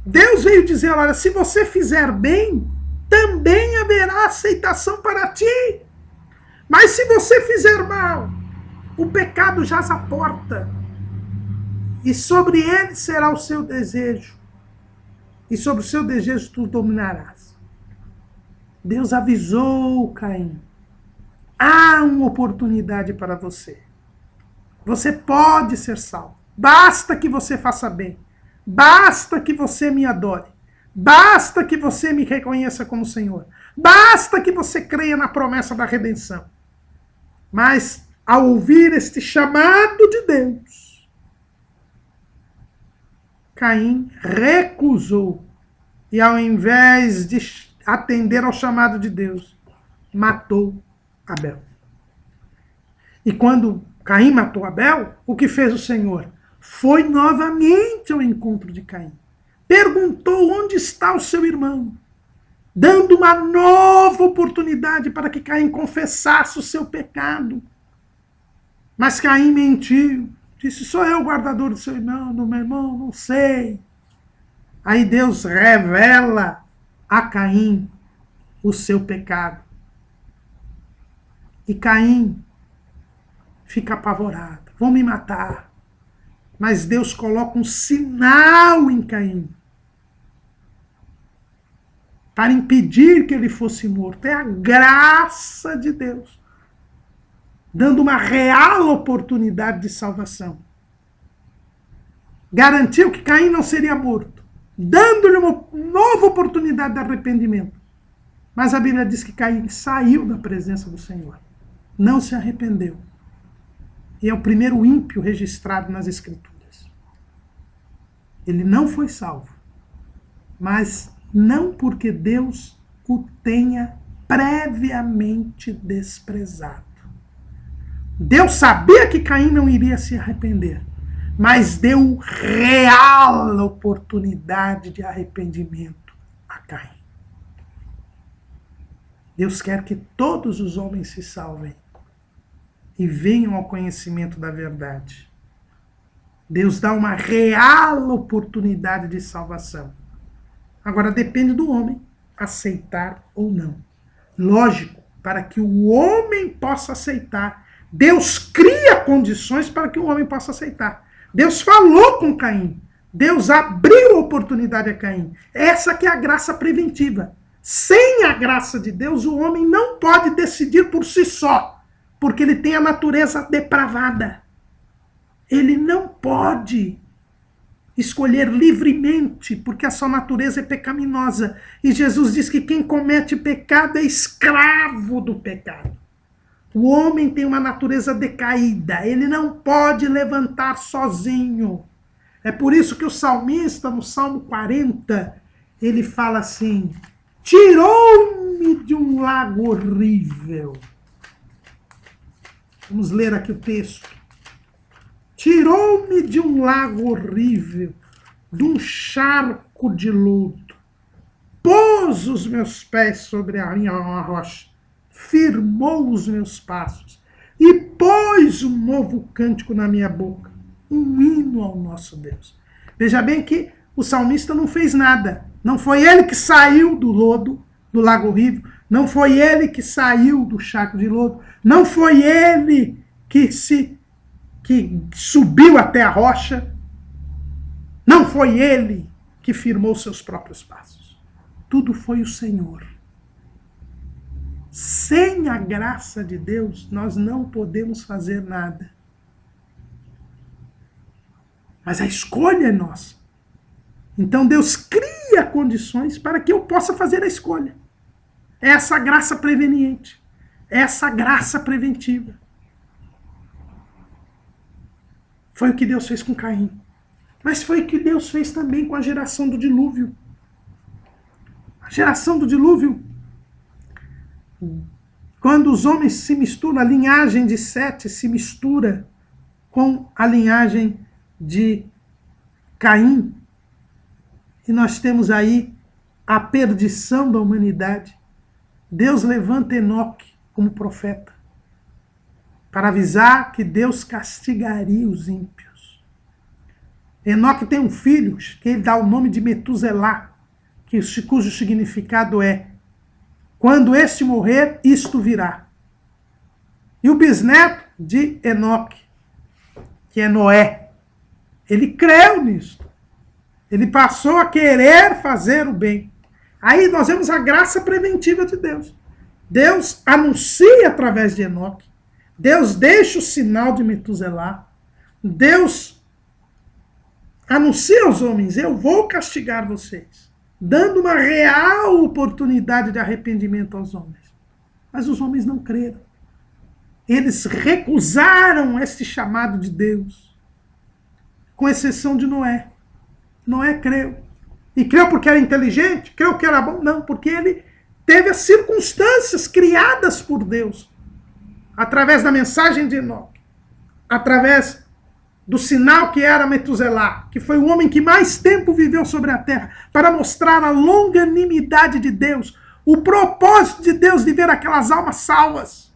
Deus veio dizer, olha, se você fizer bem, também haverá aceitação para ti. Mas se você fizer mal, o pecado jaz à porta, e sobre ele será o seu desejo, e sobre o seu desejo tu dominarás. Deus avisou Caim, há uma oportunidade para você. Você pode ser salvo. Basta que você faça bem. Basta que você me adore. Basta que você me reconheça como Senhor. Basta que você creia na promessa da redenção. Mas, ao ouvir este chamado de Deus, Caim recusou. E ao invés de atender ao chamado de Deus, matou Abel. E quando Caim matou Abel, o que fez o Senhor? Foi novamente ao encontro de Caim. Perguntou onde está o seu irmão, dando uma nova oportunidade para que Caim confessasse o seu pecado. Mas Caim mentiu, disse, sou eu o guardador do seu irmão, do meu irmão, não sei. Aí Deus revela a Caim o seu pecado. E Caim fica apavorado, vão me matar. Mas Deus coloca um sinal em Caim para impedir que ele fosse morto. É a graça de Deus, dando uma real oportunidade de salvação. Garantiu que Caim não seria morto, dando-lhe uma nova oportunidade de arrependimento. Mas a Bíblia diz que Caim saiu da presença do Senhor, não se arrependeu. E é o primeiro ímpio registrado nas Escrituras. Ele não foi salvo, mas não porque Deus o tenha previamente desprezado. Deus sabia que Caim não iria se arrepender, mas deu real oportunidade de arrependimento a Caim. Deus quer que todos os homens se salvem e venham ao conhecimento da verdade. Deus dá uma real oportunidade de salvação. Agora depende do homem aceitar ou não. Lógico, para que o homem possa aceitar, Deus cria condições para que o homem possa aceitar. Deus falou com Caim. Deus abriu a oportunidade a Caim. Essa que é a graça preventiva. Sem a graça de Deus, o homem não pode decidir por si só, porque ele tem a natureza depravada. Ele não pode escolher livremente, porque a sua natureza é pecaminosa. E Jesus diz que quem comete pecado é escravo do pecado. O homem tem uma natureza decaída, ele não pode levantar sozinho. É por isso que o salmista, no Salmo 40, ele fala assim: tirou-me de um lago horrível. Vamos ler aqui o texto. Tirou-me de um lago horrível, de um charco de lodo. Pôs os meus pés sobre a rocha, firmou os meus passos e pôs um novo cântico na minha boca, um hino ao nosso Deus. Veja bem que o salmista não fez nada. Não foi ele que saiu do lodo, do lago horrível. Não foi ele que saiu do charco de lodo. Não foi ele que subiu até a rocha. Não foi ele que firmou seus próprios passos. Tudo foi o Senhor. Sem a graça de Deus, nós não podemos fazer nada. Mas a escolha é nossa. Então Deus cria condições para que eu possa fazer a escolha. É essa graça preveniente. É essa graça preventiva. Foi o que Deus fez com Caim. Mas foi o que Deus fez também com a geração do dilúvio. A geração do dilúvio, quando os homens se misturam, a linhagem de Sete se mistura com a linhagem de Caim, e nós temos aí a perdição da humanidade. Deus levanta Enoque como profeta para avisar que Deus castigaria os ímpios. Enoque tem um filho que ele dá o nome de Metuselá, cujo significado é: quando este morrer, isto virá. E o bisneto de Enoque, que é Noé, ele creu nisto. Ele passou a querer fazer o bem. Aí nós vemos a graça preventiva de Deus. Deus anuncia através de Enoque. Deus deixa o sinal de Metuselá. Deus anuncia aos homens: eu vou castigar vocês, dando uma real oportunidade de arrependimento aos homens. Mas os homens não creram. Eles recusaram este chamado de Deus, com exceção de Noé. Noé creu. E creu porque era inteligente? Creu que era bom? Não, porque ele teve as circunstâncias criadas por Deus, através da mensagem de Enoque, através do sinal que era Metuselá, que foi o homem que mais tempo viveu sobre a terra, para mostrar a longanimidade de Deus, o propósito de Deus de ver aquelas almas salvas.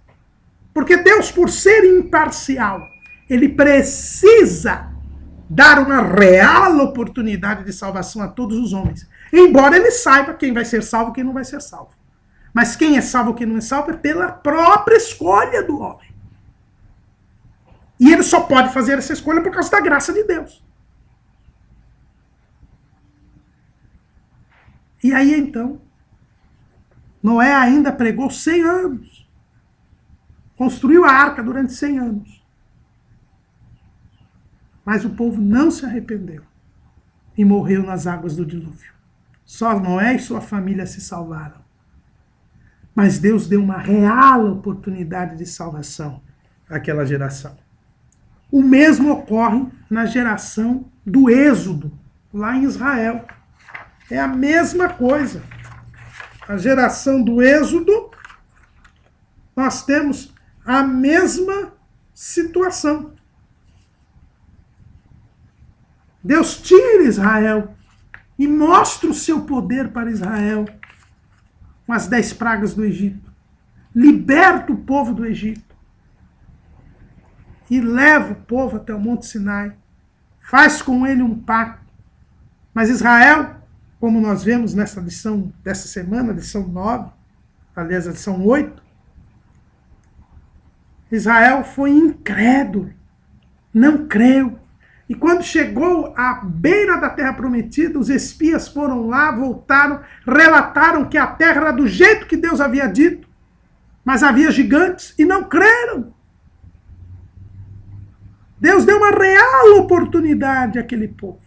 Porque Deus, por ser imparcial, ele precisa dar uma real oportunidade de salvação a todos os homens. Embora ele saiba quem vai ser salvo e quem não vai ser salvo. Mas quem é salvo e quem não é salvo é pela própria escolha do homem. E ele só pode fazer essa escolha por causa da graça de Deus. E aí então, Noé ainda pregou 100 anos. Construiu a arca durante 100 anos. Mas o povo não se arrependeu e morreu nas águas do dilúvio. Só Noé e sua família se salvaram. Mas Deus deu uma real oportunidade de salvação àquela geração. O mesmo ocorre na geração do Êxodo, lá em Israel. É a mesma coisa. A geração do Êxodo, nós temos a mesma situação. Deus tira Israel e mostra o seu poder para Israel com as 10 pragas do Egito. Liberta o povo do Egito e leva o povo até o Monte Sinai. Faz com ele um pacto. Mas Israel, como nós vemos nessa lição dessa semana, lição 9, aliás, a lição 8, Israel foi incrédulo, não creu. E quando chegou à beira da terra prometida, os espias foram lá, voltaram, relataram que a terra era do jeito que Deus havia dito, mas havia gigantes e não creram. Deus deu uma real oportunidade àquele povo,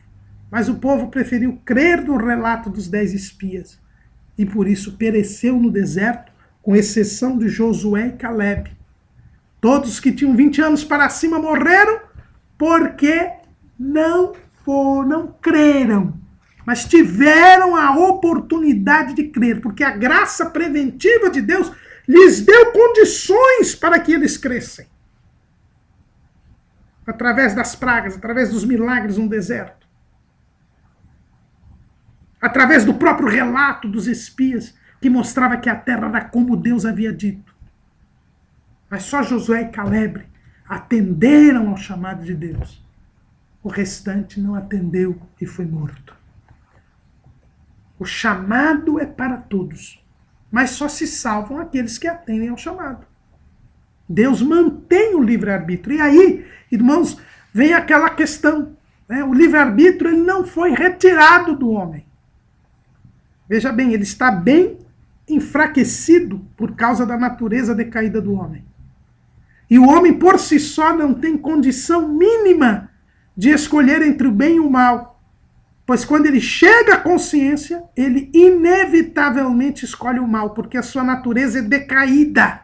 mas o povo preferiu crer no relato dos 10 espias e por isso pereceu no deserto, com exceção de Josué e Caleb. Todos que tinham 20 anos para cima morreram porque não creram, mas tiveram a oportunidade de crer, porque a graça preventiva de Deus lhes deu condições para que eles crescem. Através das pragas, através dos milagres no deserto, através do próprio relato dos espias, que mostrava que a terra era como Deus havia dito. Mas só Josué e Caleb atenderam ao chamado de Deus. O restante não atendeu e foi morto. O chamado é para todos, mas só se salvam aqueles que atendem ao chamado. Deus mantém o livre-arbítrio. E aí, irmãos, vem aquela questão, né? O livre-arbítrio ele não foi retirado do homem. Veja bem, ele está bem enfraquecido por causa da natureza decaída do homem. E o homem por si só não tem condição mínima de escolher entre o bem e o mal. Pois quando ele chega à consciência, ele inevitavelmente escolhe o mal, porque a sua natureza é decaída.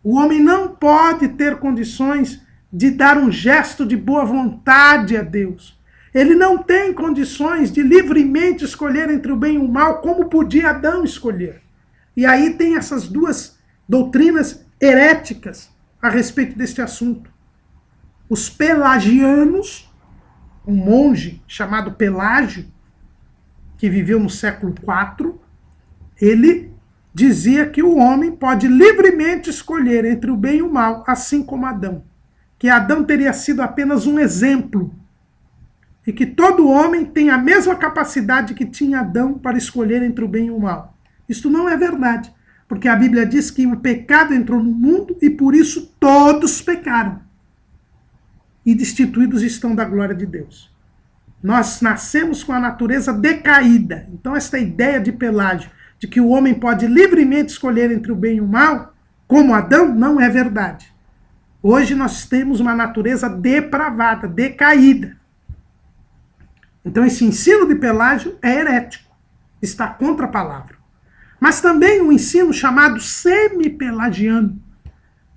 O homem não pode ter condições de dar um gesto de boa vontade a Deus. Ele não tem condições de livremente escolher entre o bem e o mal, como podia Adão escolher. E aí tem essas duas doutrinas heréticas a respeito deste assunto. Os pelagianos, um monge chamado Pelágio, que viveu no século IV, ele dizia que o homem pode livremente escolher entre o bem e o mal, assim como Adão. Que Adão teria sido apenas um exemplo. E que todo homem tem a mesma capacidade que tinha Adão para escolher entre o bem e o mal. Isto não é verdade. Porque a Bíblia diz que o pecado entrou no mundo e por isso todos pecaram. E destituídos estão da glória de Deus. Nós nascemos com a natureza decaída. Então esta ideia de Pelágio, de que o homem pode livremente escolher entre o bem e o mal, como Adão, não é verdade. Hoje nós temos uma natureza depravada, decaída. Então esse ensino de Pelágio é herético, está contra a palavra. Mas também um ensino chamado semi-pelagiano,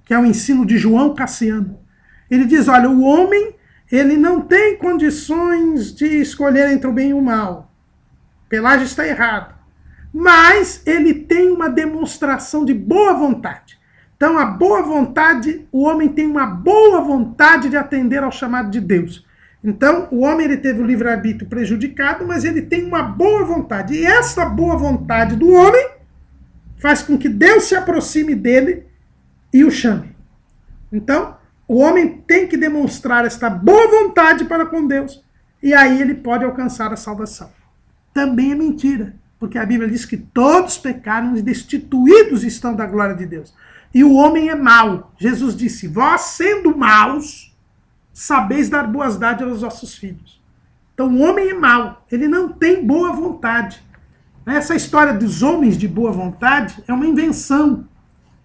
que é o ensino de João Cassiano. Ele diz, olha, o homem ele não tem condições de escolher entre o bem e o mal. Pelágio está errado. Mas ele tem uma demonstração de boa vontade. Então a boa vontade, o homem tem uma boa vontade de atender ao chamado de Deus. Então, o homem ele teve o livre-arbítrio prejudicado, mas ele tem uma boa vontade. E essa boa vontade do homem faz com que Deus se aproxime dele e o chame. Então, o homem tem que demonstrar esta boa vontade para com Deus. E aí ele pode alcançar a salvação. Também é mentira, porque a Bíblia diz que todos pecaram e destituídos estão da glória de Deus. E o homem é mau. Jesus disse, vós sendo maus, sabeis dar boas dádivas aos vossos filhos. Então o homem é mau, ele não tem boa vontade. Essa história dos homens de boa vontade é uma invenção,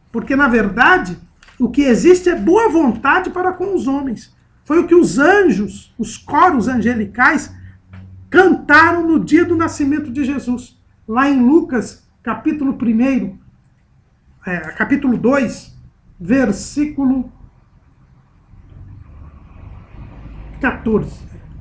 porque na verdade o que existe é boa vontade para com os homens. Foi o que os anjos, os coros angelicais, cantaram no dia do nascimento de Jesus. Lá em Lucas, capítulo 1, capítulo 2, versículo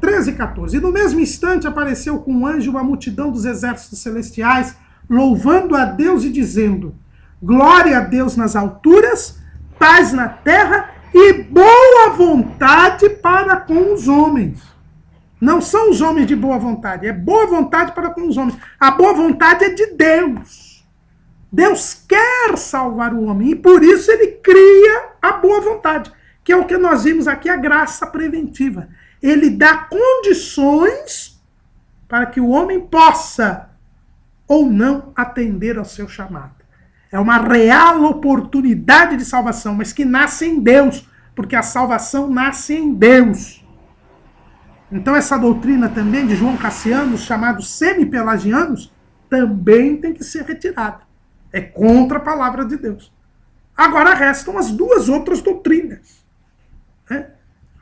13 e 14. E no mesmo instante apareceu com um anjo uma multidão dos exércitos celestiais, louvando a Deus e dizendo, glória a Deus nas alturas, paz na terra e boa vontade para com os homens. Não são os homens de boa vontade, é boa vontade para com os homens. A boa vontade é de Deus. Deus quer salvar o homem e por isso ele cria a boa vontade, que é o que nós vimos aqui, a graça preventiva. Ele dá condições para que o homem possa ou não atender ao seu chamado. É uma real oportunidade de salvação, mas que nasce em Deus, porque a salvação nasce em Deus. Então essa doutrina também de João Cassiano, chamados semi-pelagianos, também tem que ser retirada. É contra a palavra de Deus. Agora restam as duas outras doutrinas, né?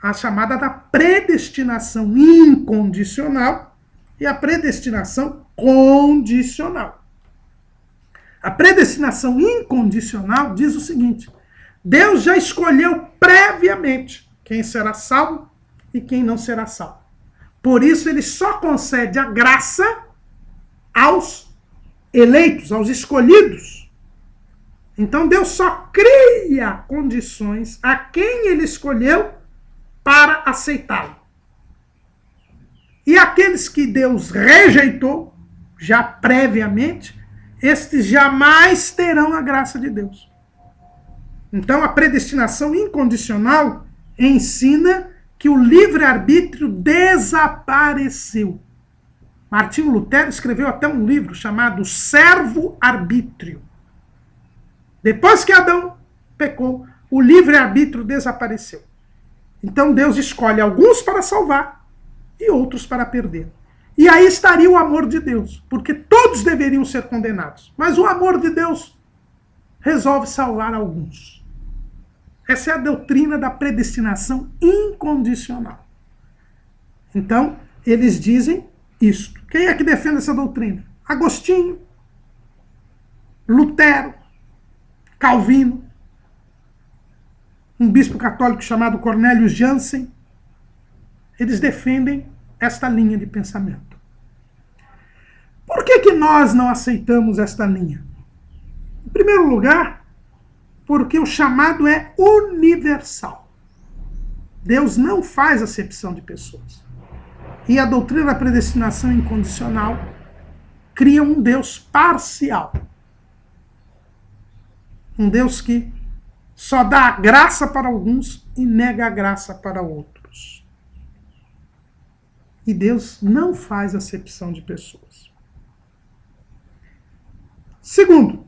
A chamada da predestinação incondicional e a predestinação condicional. A predestinação incondicional diz o seguinte: Deus já escolheu previamente quem será salvo e quem não será salvo. Por isso ele só concede a graça aos eleitos, aos escolhidos. Então Deus só cria condições a quem ele escolheu para aceitá-lo. E aqueles que Deus rejeitou, já previamente, estes jamais terão a graça de Deus. Então a predestinação incondicional ensina que o livre-arbítrio desapareceu. Martinho Lutero escreveu até um livro chamado Servo-Arbítrio. Depois que Adão pecou, o livre-arbítrio desapareceu. Então Deus escolhe alguns para salvar e outros para perder. E aí estaria o amor de Deus, porque todos deveriam ser condenados. Mas o amor de Deus resolve salvar alguns. Essa é a doutrina da predestinação incondicional. Então, eles dizem isto. Quem é que defende essa doutrina? Agostinho, Lutero, Calvino, um bispo católico chamado Cornélio Jansen. Eles defendem esta linha de pensamento. Por que nós não aceitamos esta linha? Em primeiro lugar, porque o chamado é universal. Deus não faz acepção de pessoas. E a doutrina da predestinação incondicional cria um Deus parcial. Um Deus que só dá a graça para alguns e nega a graça para outros. E Deus não faz acepção de pessoas. Segundo,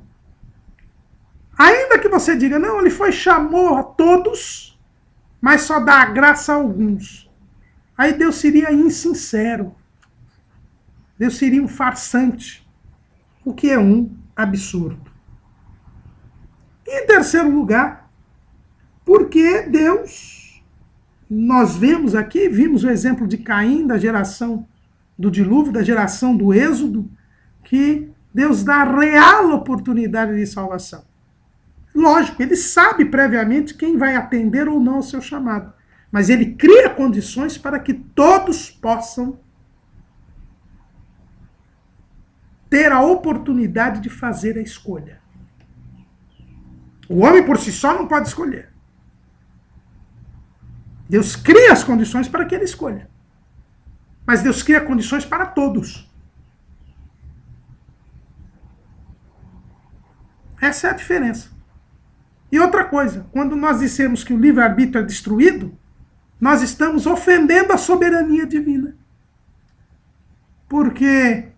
ainda que você diga, não, ele chamou a todos, mas só dá a graça a alguns. Aí Deus seria insincero. Deus seria um farsante, o que é um absurdo. E em terceiro lugar, porque Deus, nós vimos o exemplo de Caim, da geração do dilúvio, da geração do êxodo, que Deus dá real oportunidade de salvação. Lógico, ele sabe previamente quem vai atender ou não ao seu chamado. Mas ele cria condições para que todos possam ter a oportunidade de fazer a escolha. O homem por si só não pode escolher. Deus cria as condições para que ele escolha. Mas Deus cria condições para todos. Essa é a diferença. E outra coisa, quando nós dissemos que o livre-arbítrio é destruído, nós estamos ofendendo a soberania divina. Porque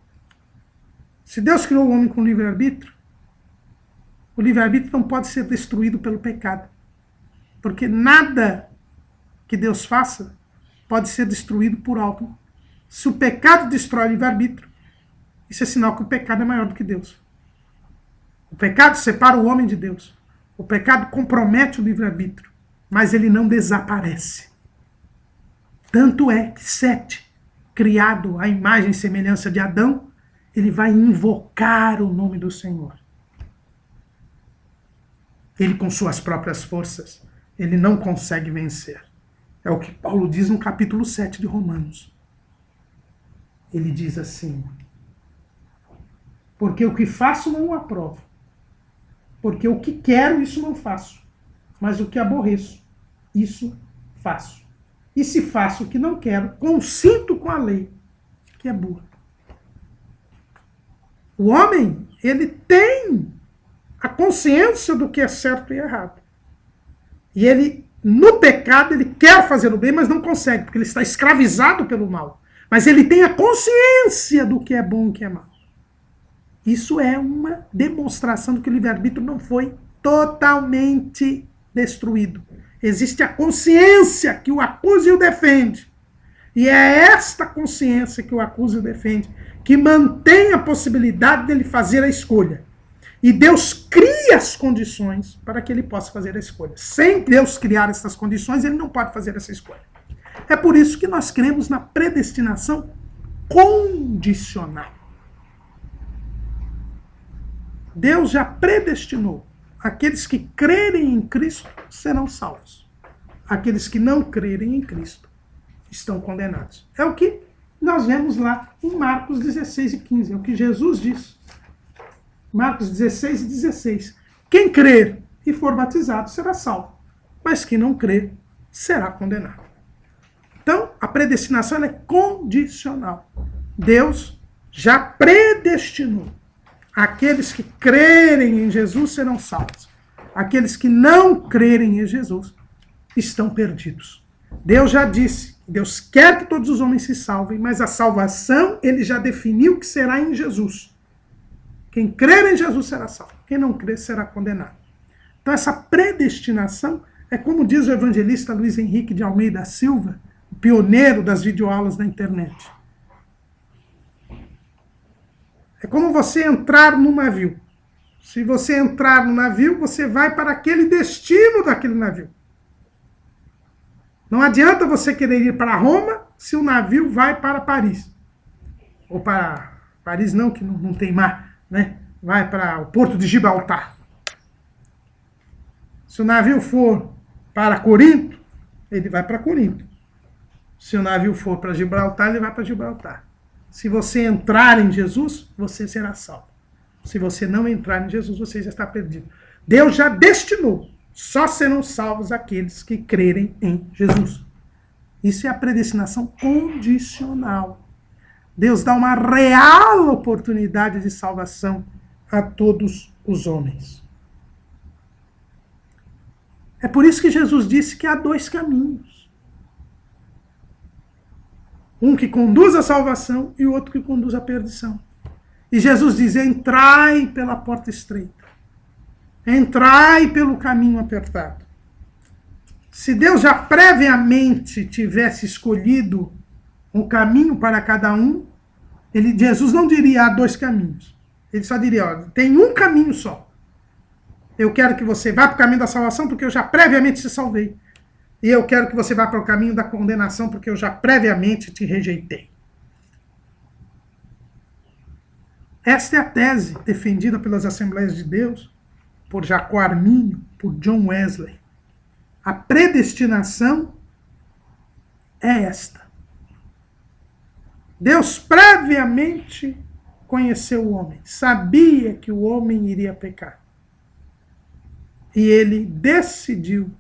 se Deus criou o homem com livre-arbítrio, o livre-arbítrio não pode ser destruído pelo pecado. Porque nada que Deus faça pode ser destruído por algo. Se o pecado destrói o livre-arbítrio, isso é sinal que o pecado é maior do que Deus. O pecado separa o homem de Deus. O pecado compromete o livre-arbítrio, mas ele não desaparece. Tanto é que Sete, criado à imagem e semelhança de Adão, ele vai invocar o nome do Senhor. Ele, com suas próprias forças, ele não consegue vencer. É o que Paulo diz no capítulo 7 de Romanos. Ele diz assim: porque o que faço não o aprovo. Porque o que quero, isso não faço. Mas o que aborreço, isso faço. E se faço o que não quero, consinto com a lei, que é boa. O homem, ele tem a consciência do que é certo e errado. E ele, no pecado, ele quer fazer o bem, mas não consegue, porque ele está escravizado pelo mal. Mas ele tem a consciência do que é bom e o que é mal. Isso é uma demonstração de que o livre-arbítrio não foi totalmente destruído. Existe a consciência que o acusa e o defende. E é esta consciência que o acusa e o defende que mantém a possibilidade dele fazer a escolha. E Deus cria as condições para que ele possa fazer a escolha. Sem Deus criar essas condições, ele não pode fazer essa escolha. É por isso que nós cremos na predestinação condicional. Deus já predestinou. Aqueles que crerem em Cristo serão salvos. Aqueles que não crerem em Cristo estão condenados. É o que nós vemos lá em Marcos 16 e 15. É o que Jesus diz. Marcos 16 e 16. Quem crer e for batizado será salvo. Mas quem não crer será condenado. Então, a predestinação é condicional. Deus já predestinou. Aqueles que crerem em Jesus serão salvos. Aqueles que não crerem em Jesus estão perdidos. Deus já disse, Deus quer que todos os homens se salvem, mas a salvação ele já definiu que será em Jesus. Quem crer em Jesus será salvo. Quem não crer será condenado. Então essa predestinação é como diz o evangelista Luiz Henrique de Almeida Silva, o pioneiro das videoaulas na internet. É como você entrar num navio. Se você entrar no navio, você vai para aquele destino daquele navio. Não adianta você querer ir para Roma se o navio vai para Paris. Ou para Paris não, que não tem mar, né? Vai para o Porto de Gibraltar. Se o navio for para Corinto, ele vai para Corinto. Se o navio for para Gibraltar, ele vai para Gibraltar. Se você entrar em Jesus, você será salvo. Se você não entrar em Jesus, você já está perdido. Deus já destinou. Só serão salvos aqueles que crerem em Jesus. Isso é a predestinação condicional. Deus dá uma real oportunidade de salvação a todos os homens. É por isso que Jesus disse que há dois caminhos. Um que conduz à salvação e o outro que conduz à perdição. E Jesus diz, entrai pela porta estreita. Entrai pelo caminho apertado. Se Deus já previamente tivesse escolhido um caminho para cada um, Jesus não diria há dois caminhos. Ele só diria, ó, tem um caminho só. Eu quero que você vá para o caminho da salvação porque eu já previamente te salvei. E eu quero que você vá para o caminho da condenação porque eu já previamente te rejeitei. Esta é a tese defendida pelas Assembleias de Deus, por Jacó Arminio, por John Wesley. A predestinação é esta. Deus previamente conheceu o homem, sabia que o homem iria pecar. E ele decidiu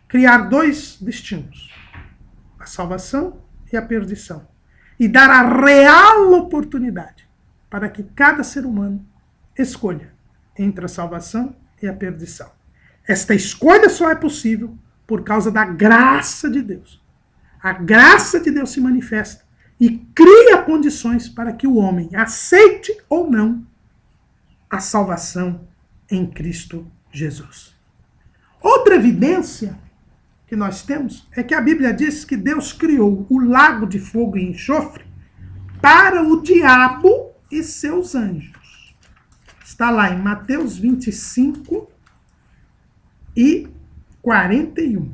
criar dois destinos, a salvação e a perdição. E dar a real oportunidade para que cada ser humano escolha entre a salvação e a perdição. Esta escolha só é possível por causa da graça de Deus. A graça de Deus se manifesta e cria condições para que o homem aceite ou não a salvação em Cristo Jesus. Outra evidência que nós temos é que a Bíblia diz que Deus criou o lago de fogo e enxofre para o diabo e seus anjos. Está lá em Mateus 25 e 41.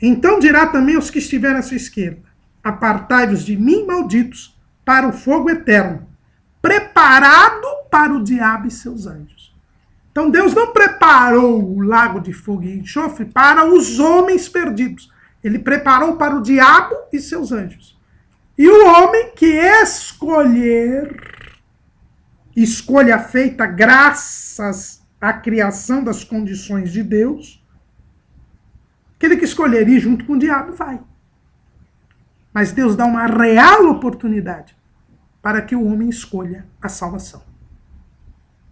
Então dirá também aos que estiverem à sua esquerda, apartai-vos de mim, malditos, para o fogo eterno, preparado para o diabo e seus anjos. Então Deus não preparou o lago de fogo e enxofre para os homens perdidos. Ele preparou para o diabo e seus anjos. E o homem que escolha feita graças à criação das condições de Deus, Aquele que escolher ir junto com o diabo vai. Mas Deus dá uma real oportunidade para que o homem escolha a salvação.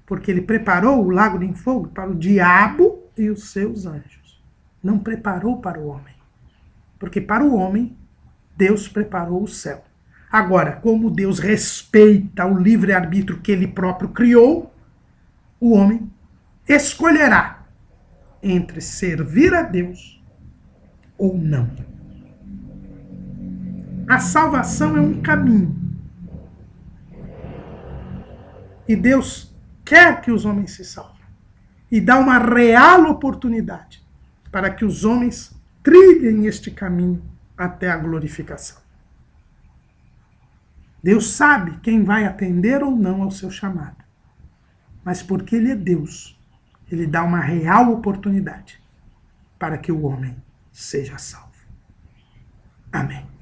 Porque ele preparou o lago de fogo para o diabo e os seus anjos. Não preparou para o homem. Porque para o homem, Deus preparou o céu. Agora, como Deus respeita o livre-arbítrio que ele próprio criou, o homem escolherá entre servir a Deus ou não. A salvação é um caminho. E Deus quer que os homens se salvem. E dá uma real oportunidade para que os homens trilhem este caminho até a glorificação. Deus sabe quem vai atender ou não ao seu chamado. Mas porque Ele é Deus, Ele dá uma real oportunidade para que o homem seja salvo. Amém.